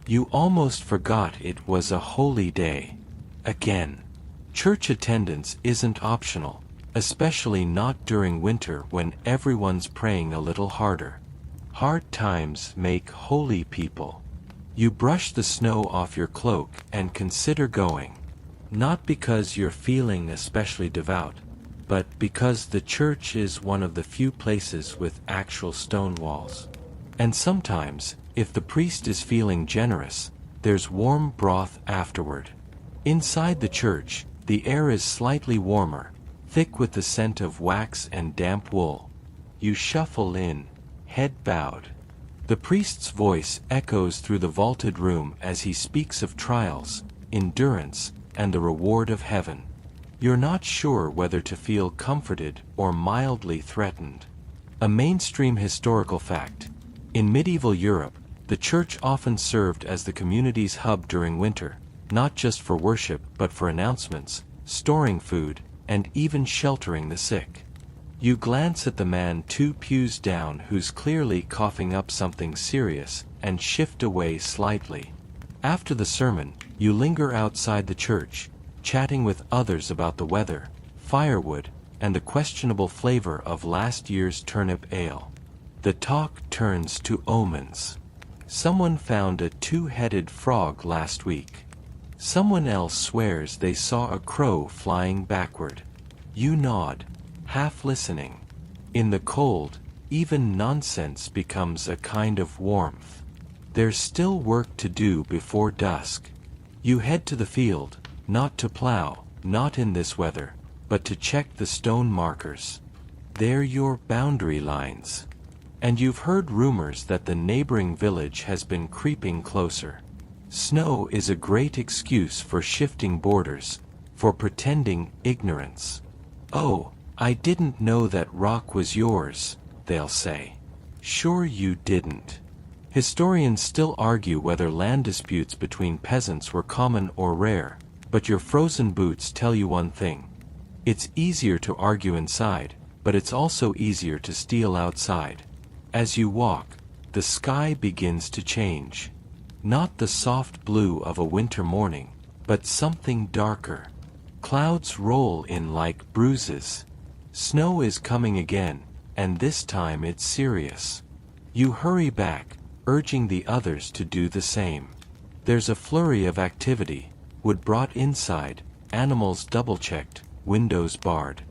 You almost forgot it was a holy day. Again. Church attendance isn't optional, especially not during winter when everyone's praying a little harder. Hard times make holy people. You brush the snow off your cloak and consider going. Not because you're feeling especially devout, but because the church is one of the few places with actual stone walls. And sometimes, if the priest is feeling generous, there's warm broth afterward. Inside the church, the air is slightly warmer, thick with the scent of wax and damp wool. You shuffle in, head bowed. The priest's voice echoes through the vaulted room as he speaks of trials, endurance, and the reward of heaven. You're not sure whether to feel comforted or mildly threatened. A mainstream historical fact. In medieval Europe, the church often served as the community's hub during winter, not just for worship but for announcements, storing food, and even sheltering the sick. You glance at the man 2 pews down who's clearly coughing up something serious, and shift away slightly. After the sermon, you linger outside the church, chatting with others about the weather, firewood, and the questionable flavor of last year's turnip ale. The talk turns to omens. Someone found a 2-headed frog last week. Someone else swears they saw a crow flying backward. You nod, half listening. In the cold, even nonsense becomes a kind of warmth. There's still work to do before dusk. You head to the field, not to plow, not in this weather, but to check the stone markers. They're your boundary lines. And you've heard rumors that the neighboring village has been creeping closer. Snow is a great excuse for shifting borders, for pretending ignorance. "Oh, I didn't know that rock was yours," they'll say. Sure you didn't. Historians still argue whether land disputes between peasants were common or rare, but your frozen boots tell you one thing. It's easier to argue inside, but it's also easier to steal outside. As you walk, the sky begins to change. Not the soft blue of a winter morning, but something darker. Clouds roll in like bruises. Snow is coming again, and this time it's serious. You hurry back, urging the others to do the same. There's a flurry of activity, wood brought inside, animals double-checked, windows barred.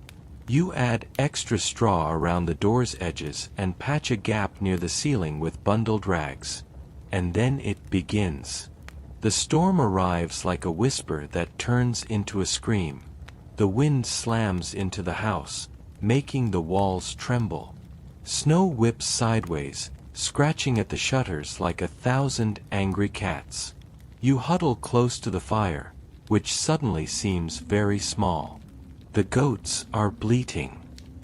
You add extra straw around the door's edges and patch a gap near the ceiling with bundled rags. And then it begins. The storm arrives like a whisper that turns into a scream. The wind slams into the house, making the walls tremble. Snow whips sideways, scratching at the shutters like 1,000 angry cats. You huddle close to the fire, which suddenly seems very small. The goats are bleating.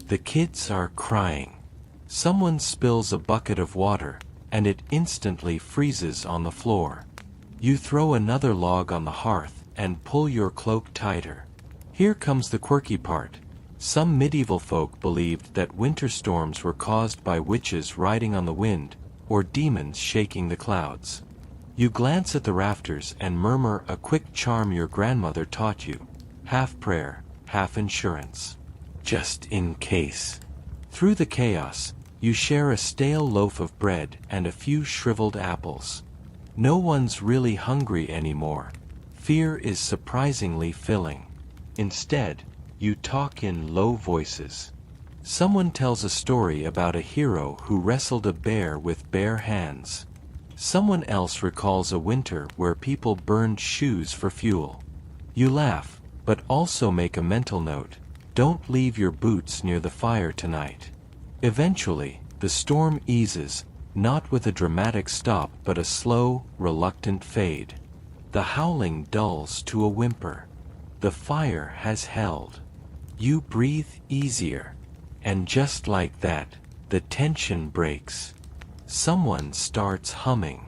The kids are crying. Someone spills a bucket of water, and it instantly freezes on the floor. You throw another log on the hearth and pull your cloak tighter. Here comes the quirky part. Some medieval folk believed that winter storms were caused by witches riding on the wind, or demons shaking the clouds. You glance at the rafters and murmur a quick charm your grandmother taught you, half prayer, half insurance. Just in case. Through the chaos, you share a stale loaf of bread and a few shriveled apples. No one's really hungry anymore. Fear is surprisingly filling. Instead, you talk in low voices. Someone tells a story about a hero who wrestled a bear with bare hands. Someone else recalls a winter where people burned shoes for fuel. You laugh, but also make a mental note. Don't leave your boots near the fire tonight. Eventually, the storm eases, not with a dramatic stop but a slow, reluctant fade. The howling dulls to a whimper. The fire has held. You breathe easier. And just like that, the tension breaks. Someone starts humming.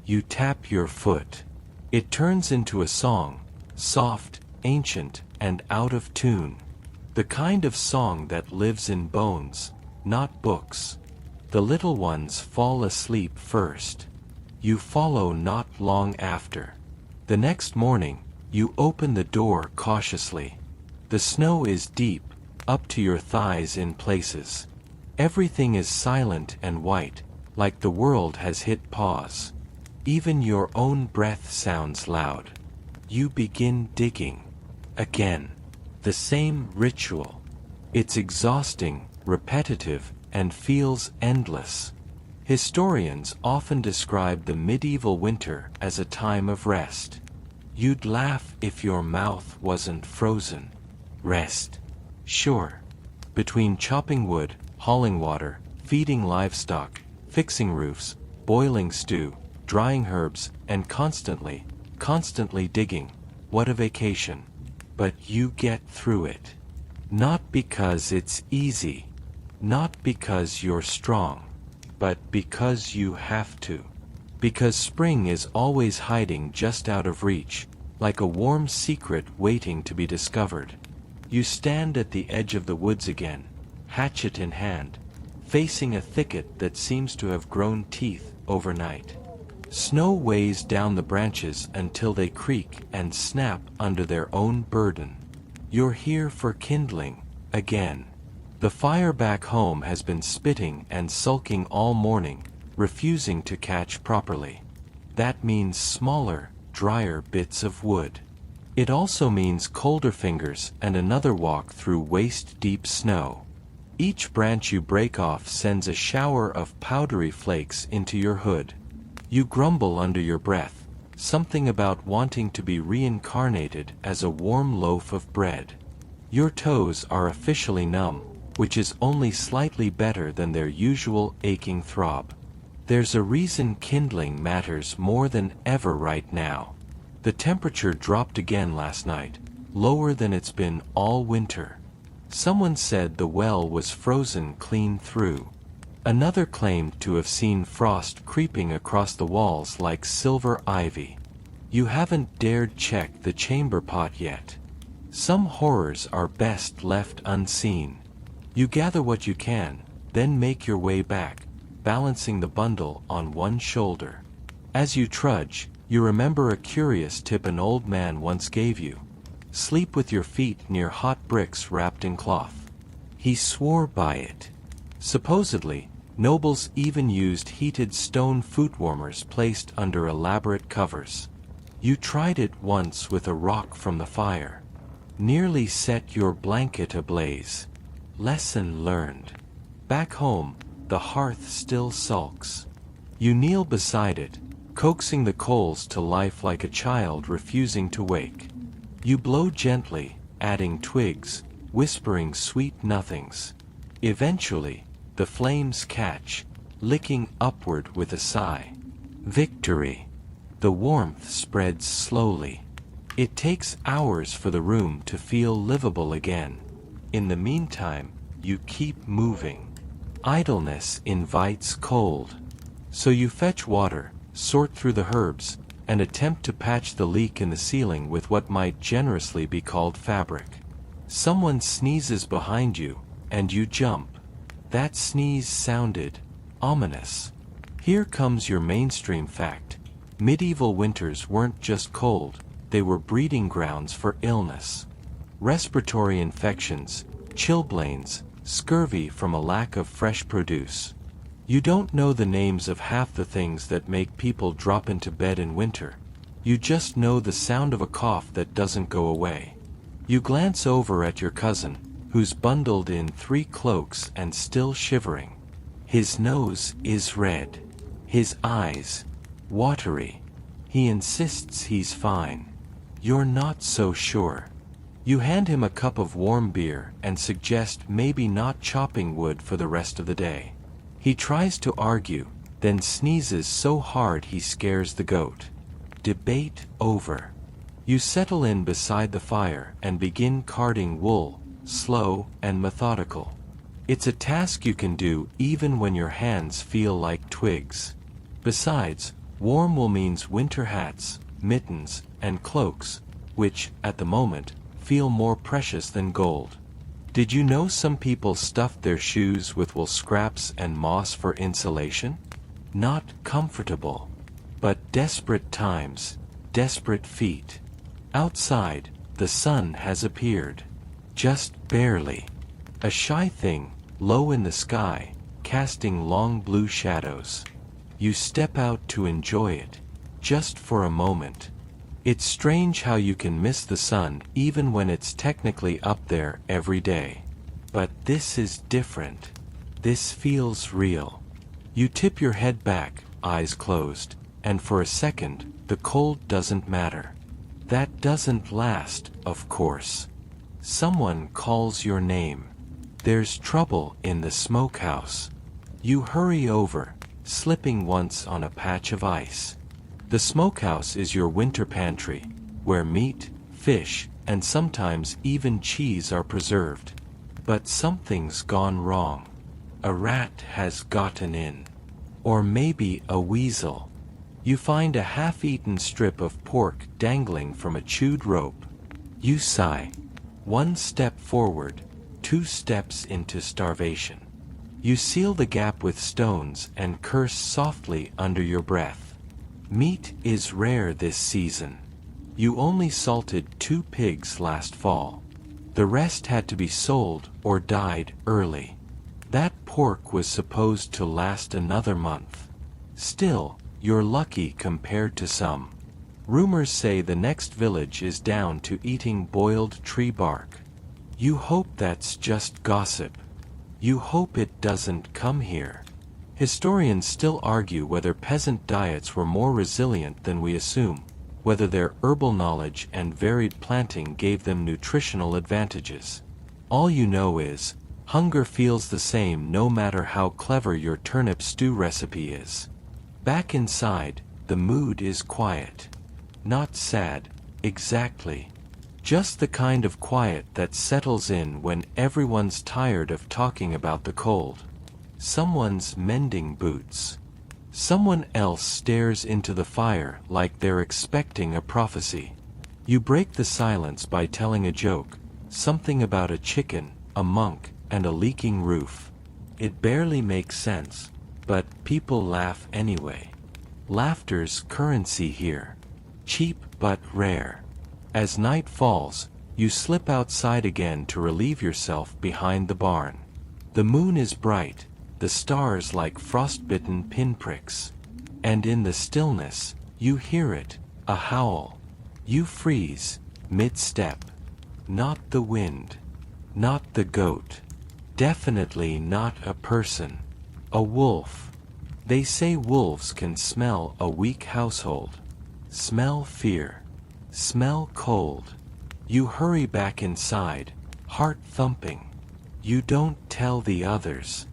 You tap your foot. It turns into a song, soft, ancient, and out of tune. The kind of song that lives in bones, not books. The little ones fall asleep first. You follow not long after. The next morning, you open the door cautiously. The snow is deep, up to your thighs in places. Everything is silent and white, like the world has hit pause. Even your own breath sounds loud. You begin digging. Again. The same ritual. It's exhausting, repetitive, and feels endless. Historians often describe the medieval winter as a time of rest. You'd laugh if your mouth wasn't frozen. Rest. Sure. Between chopping wood, hauling water, feeding livestock, fixing roofs, boiling stew, drying herbs, and constantly digging. What a vacation. But you get through it. Not because it's easy. Not because you're strong. But because you have to. Because spring is always hiding just out of reach, like a warm secret waiting to be discovered. You stand at the edge of the woods again, hatchet in hand, facing a thicket that seems to have grown teeth overnight. Snow weighs down the branches until they creak and snap under their own burden. You're here for kindling, again. The fire back home has been spitting and sulking all morning, refusing to catch properly. That means smaller, drier bits of wood. It also means colder fingers and another walk through waist-deep snow. Each branch you break off sends a shower of powdery flakes into your hood. You grumble under your breath, something about wanting to be reincarnated as a warm loaf of bread. Your toes are officially numb, which is only slightly better than their usual aching throb. There's a reason kindling matters more than ever right now. The temperature dropped again last night, lower than it's been all winter. Someone said the well was frozen clean through. Another claimed to have seen frost creeping across the walls like silver ivy. You haven't dared check the chamber pot yet. Some horrors are best left unseen. You gather what you can, then make your way back, balancing the bundle on one shoulder. As you trudge, you remember a curious tip an old man once gave you. Sleep with your feet near hot bricks wrapped in cloth. He swore by it. Supposedly, nobles even used heated stone foot warmers placed under elaborate covers. You tried it once with a rock from the fire. Nearly set your blanket ablaze. Lesson learned. Back home, the hearth still sulks. You kneel beside it, coaxing the coals to life like a child refusing to wake. You blow gently, adding twigs, whispering sweet nothings. Eventually, the flames catch, licking upward with a sigh. Victory. The warmth spreads slowly. It takes hours for the room to feel livable again. In the meantime, you keep moving. Idleness invites cold. So you fetch water, sort through the herbs, and attempt to patch the leak in the ceiling with what might generously be called fabric. Someone sneezes behind you, and you jump. That sneeze sounded ominous. Here comes your mainstream fact. Medieval winters weren't just cold, they were breeding grounds for illness. Respiratory infections, chilblains, scurvy from a lack of fresh produce. You don't know the names of half the things that make people drop into bed in winter. You just know the sound of a cough that doesn't go away. You glance over at your cousin, who's bundled in 3 cloaks and still shivering. His nose is red. His eyes watery. He insists he's fine. You're not so sure. You hand him a cup of warm beer and suggest maybe not chopping wood for the rest of the day. He tries to argue, then sneezes so hard he scares the goat. Debate over. You settle in beside the fire and begin carding wool, slow and methodical. It's a task you can do even when your hands feel like twigs. Besides, warm wool means winter hats, mittens, and cloaks, which, at the moment, feel more precious than gold. Did you know some people stuffed their shoes with wool scraps and moss for insulation? Not comfortable. But desperate times, desperate feet. Outside, the sun has appeared. Just barely. A shy thing, low in the sky, casting long blue shadows. You step out to enjoy it, just for a moment. It's strange how you can miss the sun even when it's technically up there every day. But this is different. This feels real. You tip your head back, eyes closed, and for a second, the cold doesn't matter. That doesn't last, of course. Someone calls your name. There's trouble in the smokehouse. You hurry over, slipping once on a patch of ice. The smokehouse is your winter pantry, where meat, fish, and sometimes even cheese are preserved. But something's gone wrong. A rat has gotten in. Or maybe a weasel. You find a half-eaten strip of pork dangling from a chewed rope. You sigh. One step forward, 2 steps into starvation. You seal the gap with stones and curse softly under your breath. Meat is rare this season. You only salted 2 pigs last fall. The rest had to be sold or died early. That pork was supposed to last another month. Still, you're lucky compared to some. Rumors say the next village is down to eating boiled tree bark. You hope that's just gossip. You hope it doesn't come here. Historians still argue whether peasant diets were more resilient than we assume, whether their herbal knowledge and varied planting gave them nutritional advantages. All you know is, hunger feels the same no matter how clever your turnip stew recipe is. Back inside, the mood is quiet. Not sad, exactly. Just the kind of quiet that settles in when everyone's tired of talking about the cold. Someone's mending boots. Someone else stares into the fire like they're expecting a prophecy. You break the silence by telling a joke, something about a chicken, a monk, and a leaking roof. It barely makes sense, but people laugh anyway. Laughter's currency here. Cheap but rare. As night falls, you slip outside again to relieve yourself behind the barn. The moon is bright, the stars like frostbitten pinpricks. And in the stillness, you hear it, a howl. You freeze, mid-step. Not the wind. Not the goat. Definitely not a person. A wolf. They say wolves can smell a weak household. Smell fear. Smell cold. You hurry back inside, heart thumping. You don't tell the others.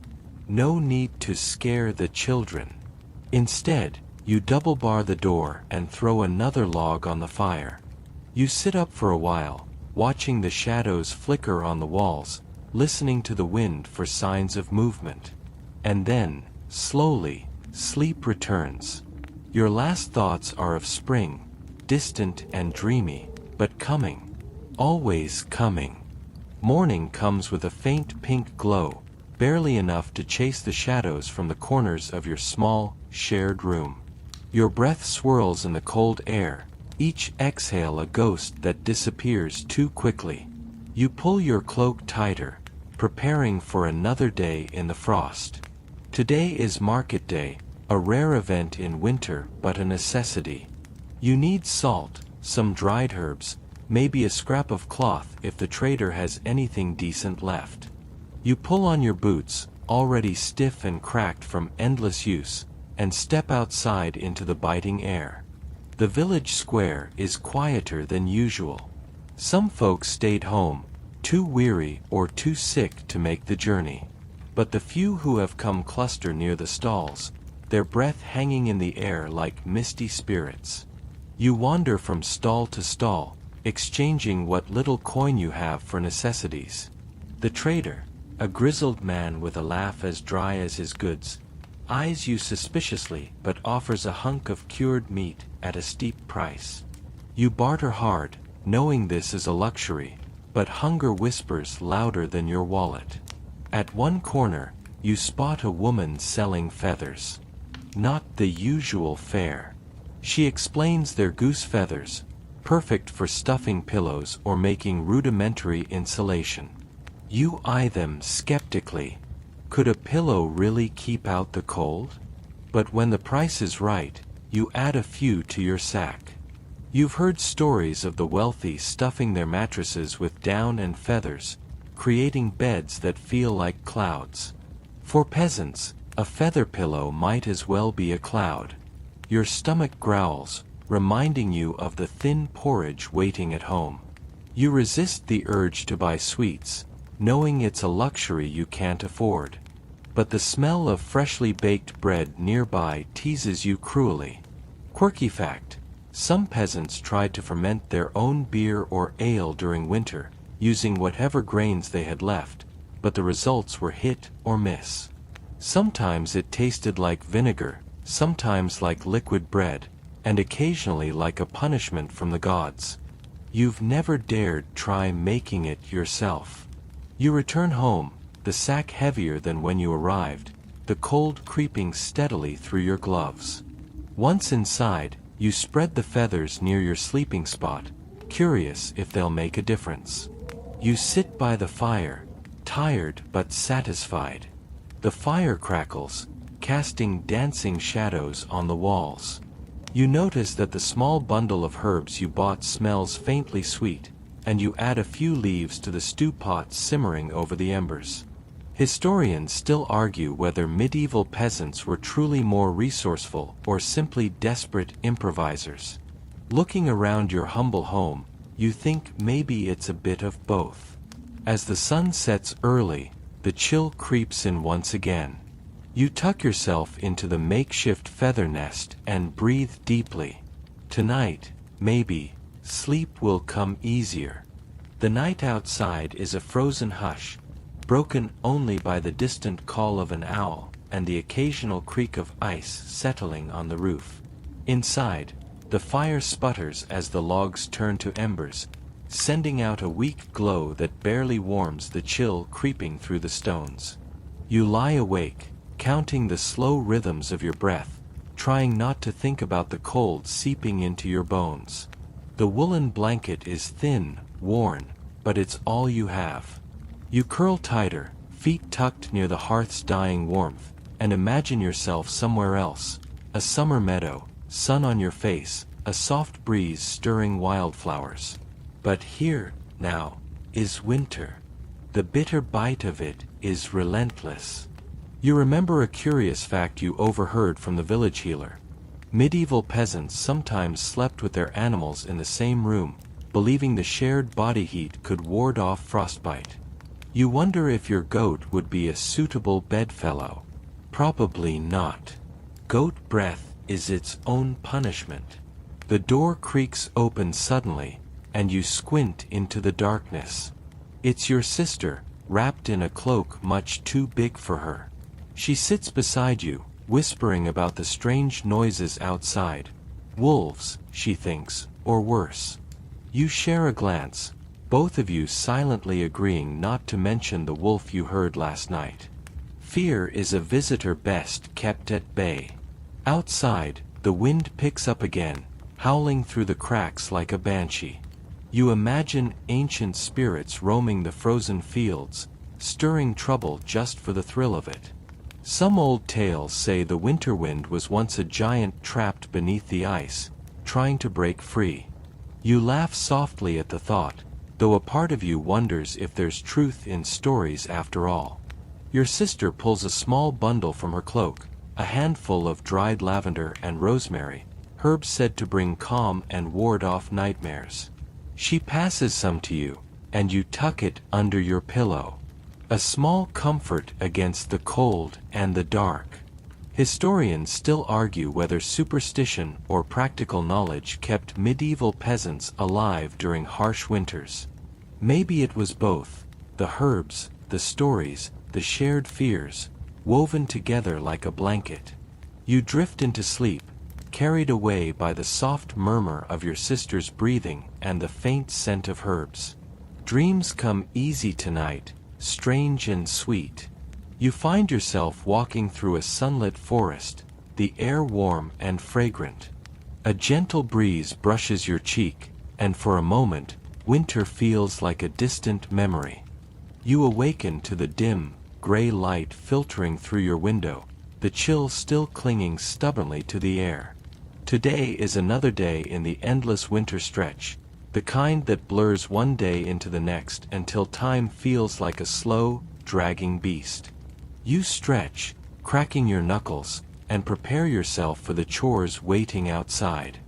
No need to scare the children. Instead, you double bar the door and throw another log on the fire. You sit up for a while, watching the shadows flicker on the walls, listening to the wind for signs of movement. And then, slowly, sleep returns. Your last thoughts are of spring, distant and dreamy, but coming. Always coming. Morning comes with a faint pink glow, barely enough to chase the shadows from the corners of your small, shared room. Your breath swirls in the cold air, each exhale a ghost that disappears too quickly. You pull your cloak tighter, preparing for another day in the frost. Today is market day, a rare event in winter but a necessity. You need salt, some dried herbs, maybe a scrap of cloth if the trader has anything decent left. You pull on your boots, already stiff and cracked from endless use, and step outside into the biting air. The village square is quieter than usual. Some folks stayed home, too weary or too sick to make the journey. But the few who have come cluster near the stalls, their breath hanging in the air like misty spirits. You wander from stall to stall, exchanging what little coin you have for necessities. The trader, a grizzled man with a laugh as dry as his goods, eyes you suspiciously but offers a hunk of cured meat at a steep price. You barter hard, knowing this is a luxury, but hunger whispers louder than your wallet. At one corner, you spot a woman selling feathers. Not the usual fare. She explains they're goose feathers, perfect for stuffing pillows or making rudimentary insulation. You eye them skeptically. Could a pillow really keep out the cold? But when the price is right, you add a few to your sack. You've heard stories of the wealthy stuffing their mattresses with down and feathers, creating beds that feel like clouds. For peasants, a feather pillow might as well be a cloud. Your stomach growls, reminding you of the thin porridge waiting at home. You resist the urge to buy sweets, knowing it's a luxury you can't afford. But the smell of freshly baked bread nearby teases you cruelly. Quirky fact: some peasants tried to ferment their own beer or ale during winter, using whatever grains they had left, but the results were hit or miss. Sometimes it tasted like vinegar, sometimes like liquid bread, and occasionally like a punishment from the gods. You've never dared try making it yourself. You return home, the sack heavier than when you arrived, the cold creeping steadily through your gloves. Once inside, you spread the feathers near your sleeping spot, curious if they'll make a difference. You sit by the fire, tired but satisfied. The fire crackles, casting dancing shadows on the walls. You notice that the small bundle of herbs you bought smells faintly sweet, and you add a few leaves to the stew pot simmering over the embers. Historians still argue whether medieval peasants were truly more resourceful or simply desperate improvisers. Looking around your humble home, you think maybe it's a bit of both. As the sun sets early, the chill creeps in once again. You tuck yourself into the makeshift feather nest and breathe deeply. Tonight, maybe, sleep will come easier. The night outside is a frozen hush, broken only by the distant call of an owl and the occasional creak of ice settling on the roof. Inside, the fire sputters as the logs turn to embers, sending out a weak glow that barely warms the chill creeping through the stones. You lie awake, counting the slow rhythms of your breath, trying not to think about the cold seeping into your bones. The woolen blanket is thin, worn, but it's all you have. You curl tighter, feet tucked near the hearth's dying warmth, and imagine yourself somewhere else. A summer meadow, sun on your face, a soft breeze stirring wildflowers. But here, now, is winter. The bitter bite of it is relentless. You remember a curious fact you overheard from the village healer. Medieval peasants sometimes slept with their animals in the same room, believing the shared body heat could ward off frostbite. You wonder if your goat would be a suitable bedfellow. Probably not. Goat breath is its own punishment. The door creaks open suddenly, and you squint into the darkness. It's your sister, wrapped in a cloak much too big for her. She sits beside you, whispering about the strange noises outside. Wolves, she thinks, or worse. You share a glance, both of you silently agreeing not to mention the wolf you heard last night. Fear is a visitor best kept at bay. Outside, the wind picks up again, howling through the cracks like a banshee. You imagine ancient spirits roaming the frozen fields, stirring trouble just for the thrill of it. Some old tales say the winter wind was once a giant trapped beneath the ice, trying to break free. You laugh softly at the thought, though a part of you wonders if there's truth in stories after all. Your sister pulls a small bundle from her cloak, a handful of dried lavender and rosemary, herbs said to bring calm and ward off nightmares. She passes some to you, and you tuck it under your pillow. A small comfort against the cold and the dark. Historians still argue whether superstition or practical knowledge kept medieval peasants alive during harsh winters. Maybe it was both, the herbs, the stories, the shared fears, woven together like a blanket. You drift into sleep, carried away by the soft murmur of your sister's breathing and the faint scent of herbs. Dreams come easy tonight, strange and sweet. You find yourself walking through a sunlit forest, the air warm and fragrant. A gentle breeze brushes your cheek, and for a moment, winter feels like a distant memory. You awaken to the dim, gray light filtering through your window, the chill still clinging stubbornly to the air. Today is another day in the endless winter stretch, the kind that blurs one day into the next until time feels like a slow, dragging beast. You stretch, cracking your knuckles, and prepare yourself for the chores waiting outside.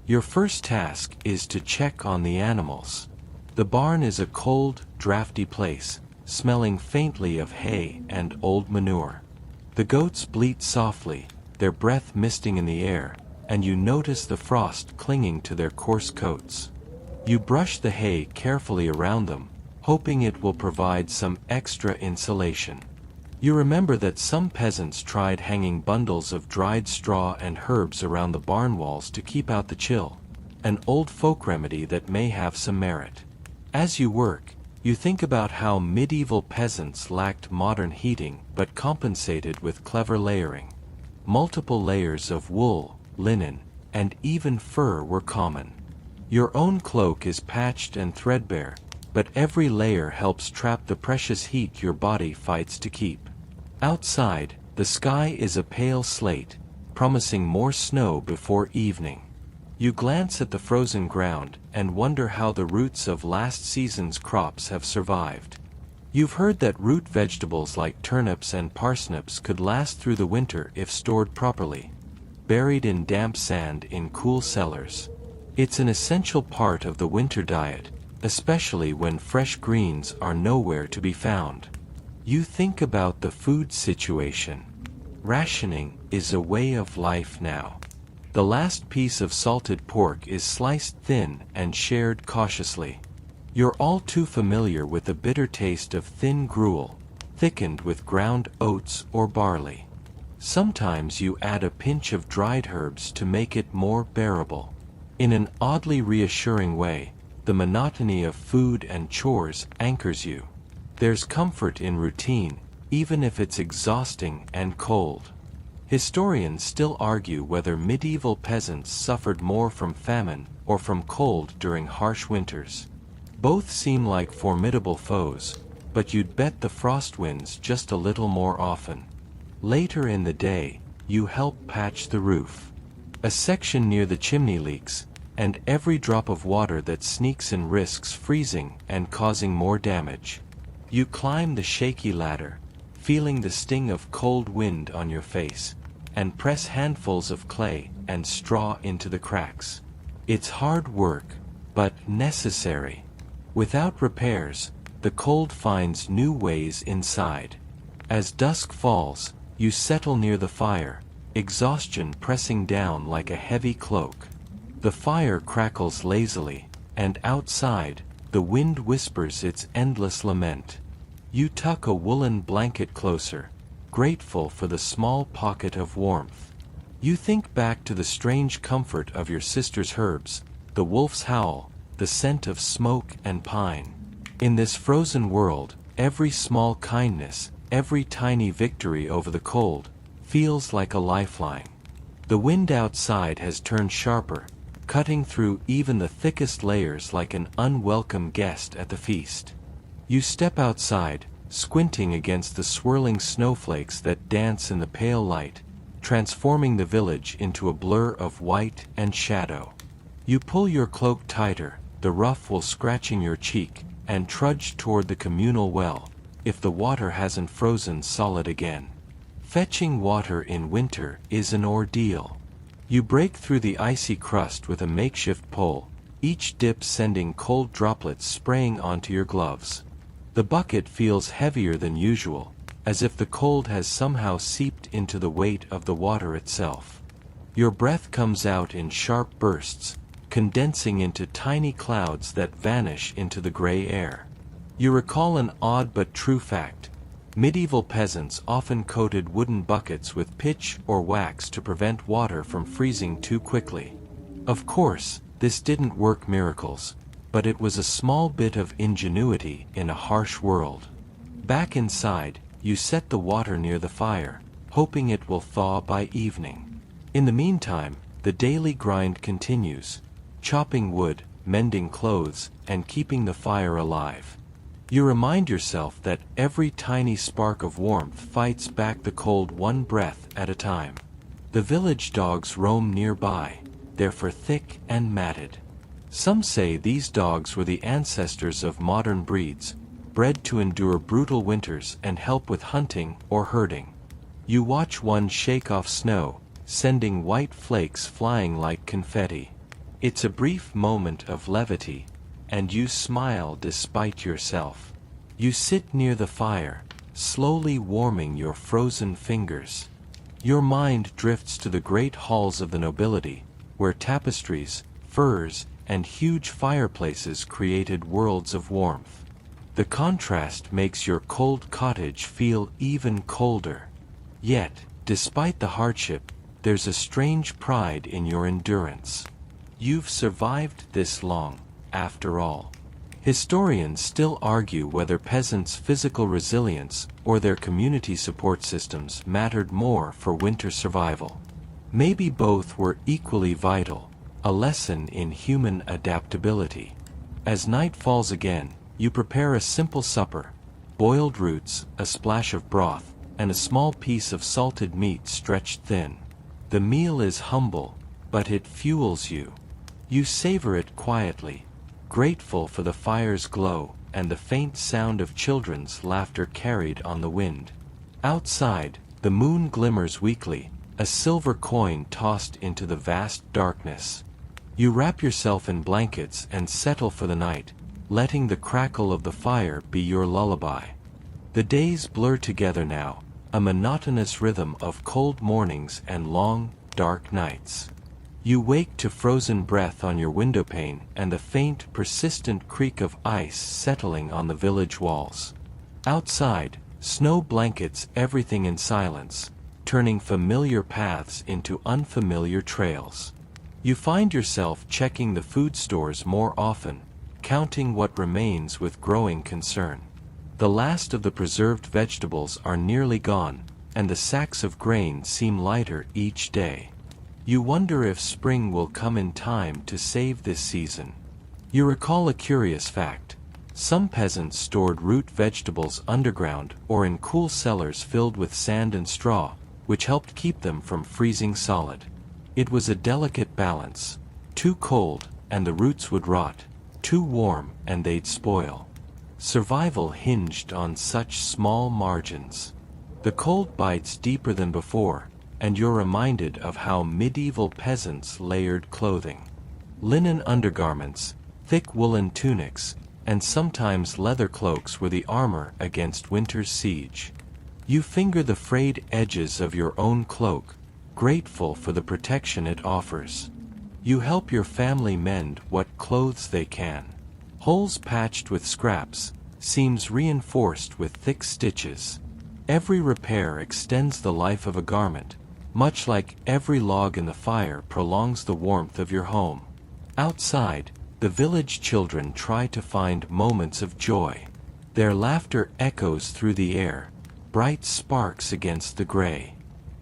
Your first task is to check on the animals. The barn is a cold, drafty place, smelling faintly of hay and old manure. The goats bleat softly, their breath misting in the air, and you notice the frost clinging to their coarse coats. You brush the hay carefully around them, hoping it will provide some extra insulation. You remember that some peasants tried hanging bundles of dried straw and herbs around the barn walls to keep out the chill, an old folk remedy that may have some merit. As you work, you think about how medieval peasants lacked modern heating but compensated with clever layering. Multiple layers of wool, linen, and even fur were common. Your own cloak is patched and threadbare, but every layer helps trap the precious heat your body fights to keep. Outside, the sky is a pale slate, promising more snow before evening. You glance at the frozen ground and wonder how the roots of last season's crops have survived. You've heard that root vegetables like turnips and parsnips could last through the winter if stored properly, buried in damp sand in cool cellars. It's an essential part of the winter diet, especially when fresh greens are nowhere to be found. You think about the food situation. Rationing is a way of life now. The last piece of salted pork is sliced thin and shared cautiously. You're all too familiar with the bitter taste of thin gruel, thickened with ground oats or barley. Sometimes you add a pinch of dried herbs to make it more bearable. In an oddly reassuring way, the monotony of food and chores anchors you. There's comfort in routine, even if it's exhausting and cold. Historians still argue whether medieval peasants suffered more from famine or from cold during harsh winters. Both seem like formidable foes, but you'd bet the frost wins just a little more often. Later in the day, you help patch the roof. A section near the chimney leaks, and every drop of water that sneaks in risks freezing and causing more damage. You climb the shaky ladder, feeling the sting of cold wind on your face, and press handfuls of clay and straw into the cracks. It's hard work, but necessary. Without repairs, the cold finds new ways inside. As dusk falls, you settle near the fire, exhaustion pressing down like a heavy cloak. The fire crackles lazily, and outside, the wind whispers its endless lament. You tuck a woolen blanket closer, grateful for the small pocket of warmth. You think back to the strange comfort of your sister's herbs, the wolf's howl, the scent of smoke and pine. In this frozen world, every small kindness, every tiny victory over the cold, feels like a lifeline. The wind outside has turned sharper, cutting through even the thickest layers like an unwelcome guest at the feast. You step outside, squinting against the swirling snowflakes that dance in the pale light, transforming the village into a blur of white and shadow. You pull your cloak tighter, the rough wool scratching your cheek, and trudge toward the communal well, if the water hasn't frozen solid again. Fetching water in winter is an ordeal. You break through the icy crust with a makeshift pole, each dip sending cold droplets spraying onto your gloves. The bucket feels heavier than usual, as if the cold has somehow seeped into the weight of the water itself. Your breath comes out in sharp bursts, condensing into tiny clouds that vanish into the gray air. You recall an odd but true fact. Medieval peasants often coated wooden buckets with pitch or wax to prevent water from freezing too quickly. Of course, this didn't work miracles, but it was a small bit of ingenuity in a harsh world. Back inside, you set the water near the fire, hoping it will thaw by evening. In the meantime, the daily grind continues, chopping wood, mending clothes, and keeping the fire alive. You remind yourself that every tiny spark of warmth fights back the cold one breath at a time. The village dogs roam nearby, their fur thick and matted. Some say these dogs were the ancestors of modern breeds, bred to endure brutal winters and help with hunting or herding. You watch one shake off snow, sending white flakes flying like confetti. It's a brief moment of levity, and you smile despite yourself. You sit near the fire, slowly warming your frozen fingers. Your mind drifts to the great halls of the nobility, where tapestries, furs, and huge fireplaces created worlds of warmth. The contrast makes your cold cottage feel even colder. Yet, despite the hardship, there's a strange pride in your endurance. You've survived this long, after all. Historians still argue whether peasants' physical resilience or their community support systems mattered more for winter survival. Maybe both were equally vital, a lesson in human adaptability. As night falls again, you prepare a simple supper: boiled roots, a splash of broth, and a small piece of salted meat stretched thin. The meal is humble, but it fuels you. You savor it quietly, grateful for the fire's glow and the faint sound of children's laughter carried on the wind. Outside, the moon glimmers weakly, a silver coin tossed into the vast darkness. You wrap yourself in blankets and settle for the night, letting the crackle of the fire be your lullaby. The days blur together now, a monotonous rhythm of cold mornings and long, dark nights. You wake to frozen breath on your windowpane and the faint, persistent creak of ice settling on the village walls. Outside, snow blankets everything in silence, turning familiar paths into unfamiliar trails. You find yourself checking the food stores more often, counting what remains with growing concern. The last of the preserved vegetables are nearly gone, and the sacks of grain seem lighter each day. You wonder if spring will come in time to save this season. You recall a curious fact. Some peasants stored root vegetables underground or in cool cellars filled with sand and straw, which helped keep them from freezing solid. It was a delicate balance. Too cold, and the roots would rot. Too warm, and they'd spoil. Survival hinged on such small margins. The cold bites deeper than before, and you're reminded of how medieval peasants layered clothing. Linen undergarments, thick woolen tunics, and sometimes leather cloaks were the armor against winter's siege. You finger the frayed edges of your own cloak, grateful for the protection it offers. You help your family mend what clothes they can. Holes patched with scraps, seams reinforced with thick stitches. Every repair extends the life of a garment, much like every log in the fire prolongs the warmth of your home. Outside, the village children try to find moments of joy. Their laughter echoes through the air, bright sparks against the gray.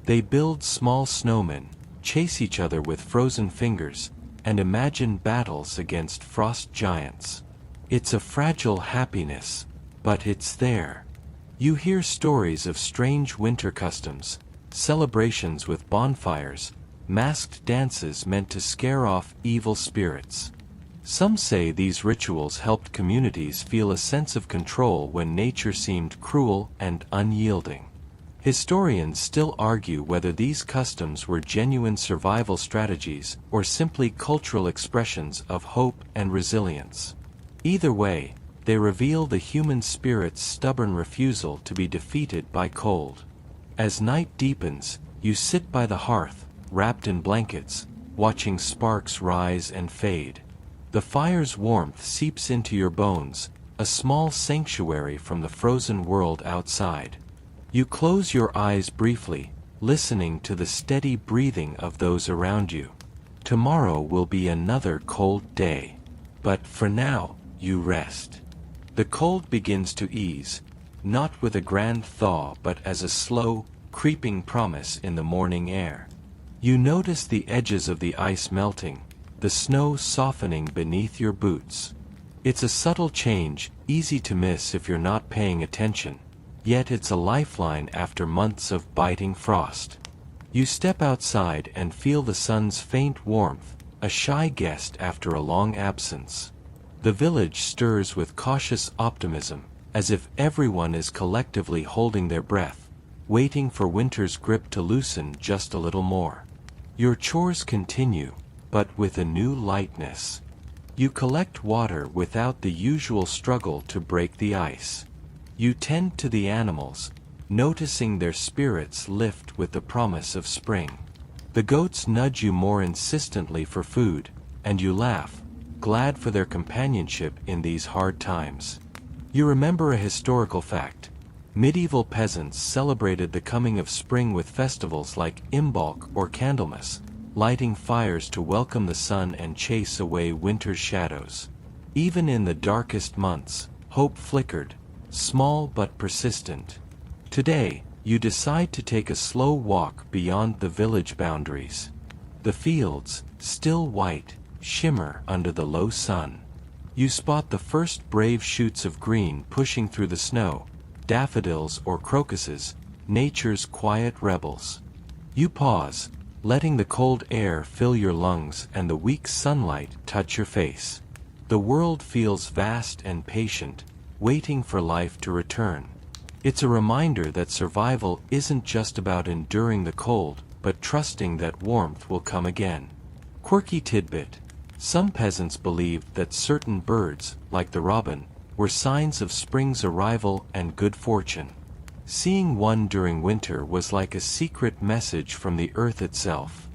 They build small snowmen, chase each other with frozen fingers, and imagine battles against frost giants. It's a fragile happiness, but it's there. You hear stories of strange winter customs, celebrations with bonfires, masked dances meant to scare off evil spirits. Some say these rituals helped communities feel a sense of control when nature seemed cruel and unyielding. Historians still argue whether these customs were genuine survival strategies or simply cultural expressions of hope and resilience. Either way, they reveal the human spirit's stubborn refusal to be defeated by cold. As night deepens, you sit by the hearth, wrapped in blankets, watching sparks rise and fade. The fire's warmth seeps into your bones, a small sanctuary from the frozen world outside. You close your eyes briefly, listening to the steady breathing of those around you. Tomorrow will be another cold day. But for now, you rest. The cold begins to ease, not with a grand thaw but as a slow, creeping promise in the morning air. You notice the edges of the ice melting, the snow softening beneath your boots. It's a subtle change, easy to miss if you're not paying attention, yet it's a lifeline after months of biting frost. You step outside and feel the sun's faint warmth, a shy guest after a long absence. The village stirs with cautious optimism, as if everyone is collectively holding their breath, waiting for winter's grip to loosen just a little more. Your chores continue, but with a new lightness. You collect water without the usual struggle to break the ice. You tend to the animals, noticing their spirits lift with the promise of spring. The goats nudge you more insistently for food, and you laugh, glad for their companionship in these hard times. You remember a historical fact. Medieval peasants celebrated the coming of spring with festivals like Imbolc or Candlemas, lighting fires to welcome the sun and chase away winter's shadows. Even in the darkest months, hope flickered, small but persistent. Today, you decide to take a slow walk beyond the village boundaries. The fields, still white, shimmer under the low sun. You spot the first brave shoots of green pushing through the snow, daffodils or crocuses, nature's quiet rebels. You pause, letting the cold air fill your lungs and the weak sunlight touch your face. The world feels vast and patient, waiting for life to return. It's a reminder that survival isn't just about enduring the cold, but trusting that warmth will come again. Quirky tidbit. Some peasants believed that certain birds, like the robin, were signs of spring's arrival and good fortune. Seeing one during winter was like a secret message from the earth itself.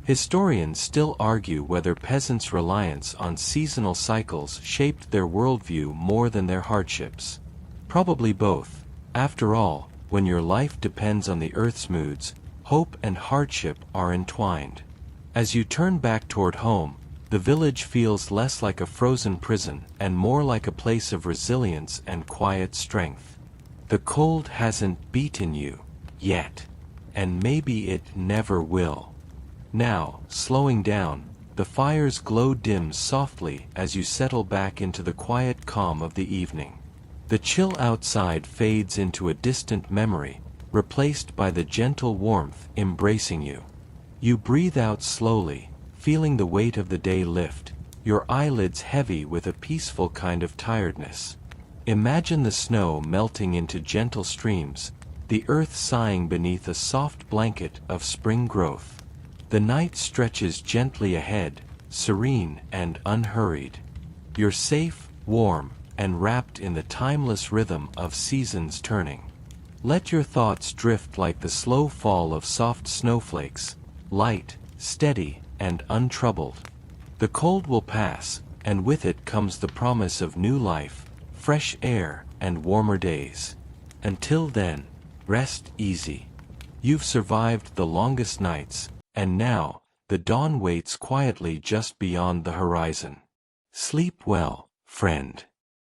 Historians still argue whether peasants' reliance on seasonal cycles shaped their worldview more than their hardships. Probably both. After all, when your life depends on the earth's moods, hope and hardship are entwined. As you turn back toward home, the village feels less like a frozen prison and more like a place of resilience and quiet strength. The cold hasn't beaten you, yet, and maybe it never will. Now, slowing down, the fire's glow dims softly as you settle back into the quiet calm of the evening. The chill outside fades into a distant memory, replaced by the gentle warmth embracing you. You breathe out slowly, feeling the weight of the day lift, your eyelids heavy with a peaceful kind of tiredness. Imagine the snow melting into gentle streams, the earth sighing beneath a soft blanket of spring growth. The night stretches gently ahead, serene and unhurried. You're safe, warm, and wrapped in the timeless rhythm of seasons turning. Let your thoughts drift like the slow fall of soft snowflakes, light, steady, and untroubled. The cold will pass, and with it comes the promise of new life, fresh air, and warmer days. Until then, rest easy. You've survived the longest nights, and now, the dawn waits quietly just beyond the horizon. Sleep well, friend.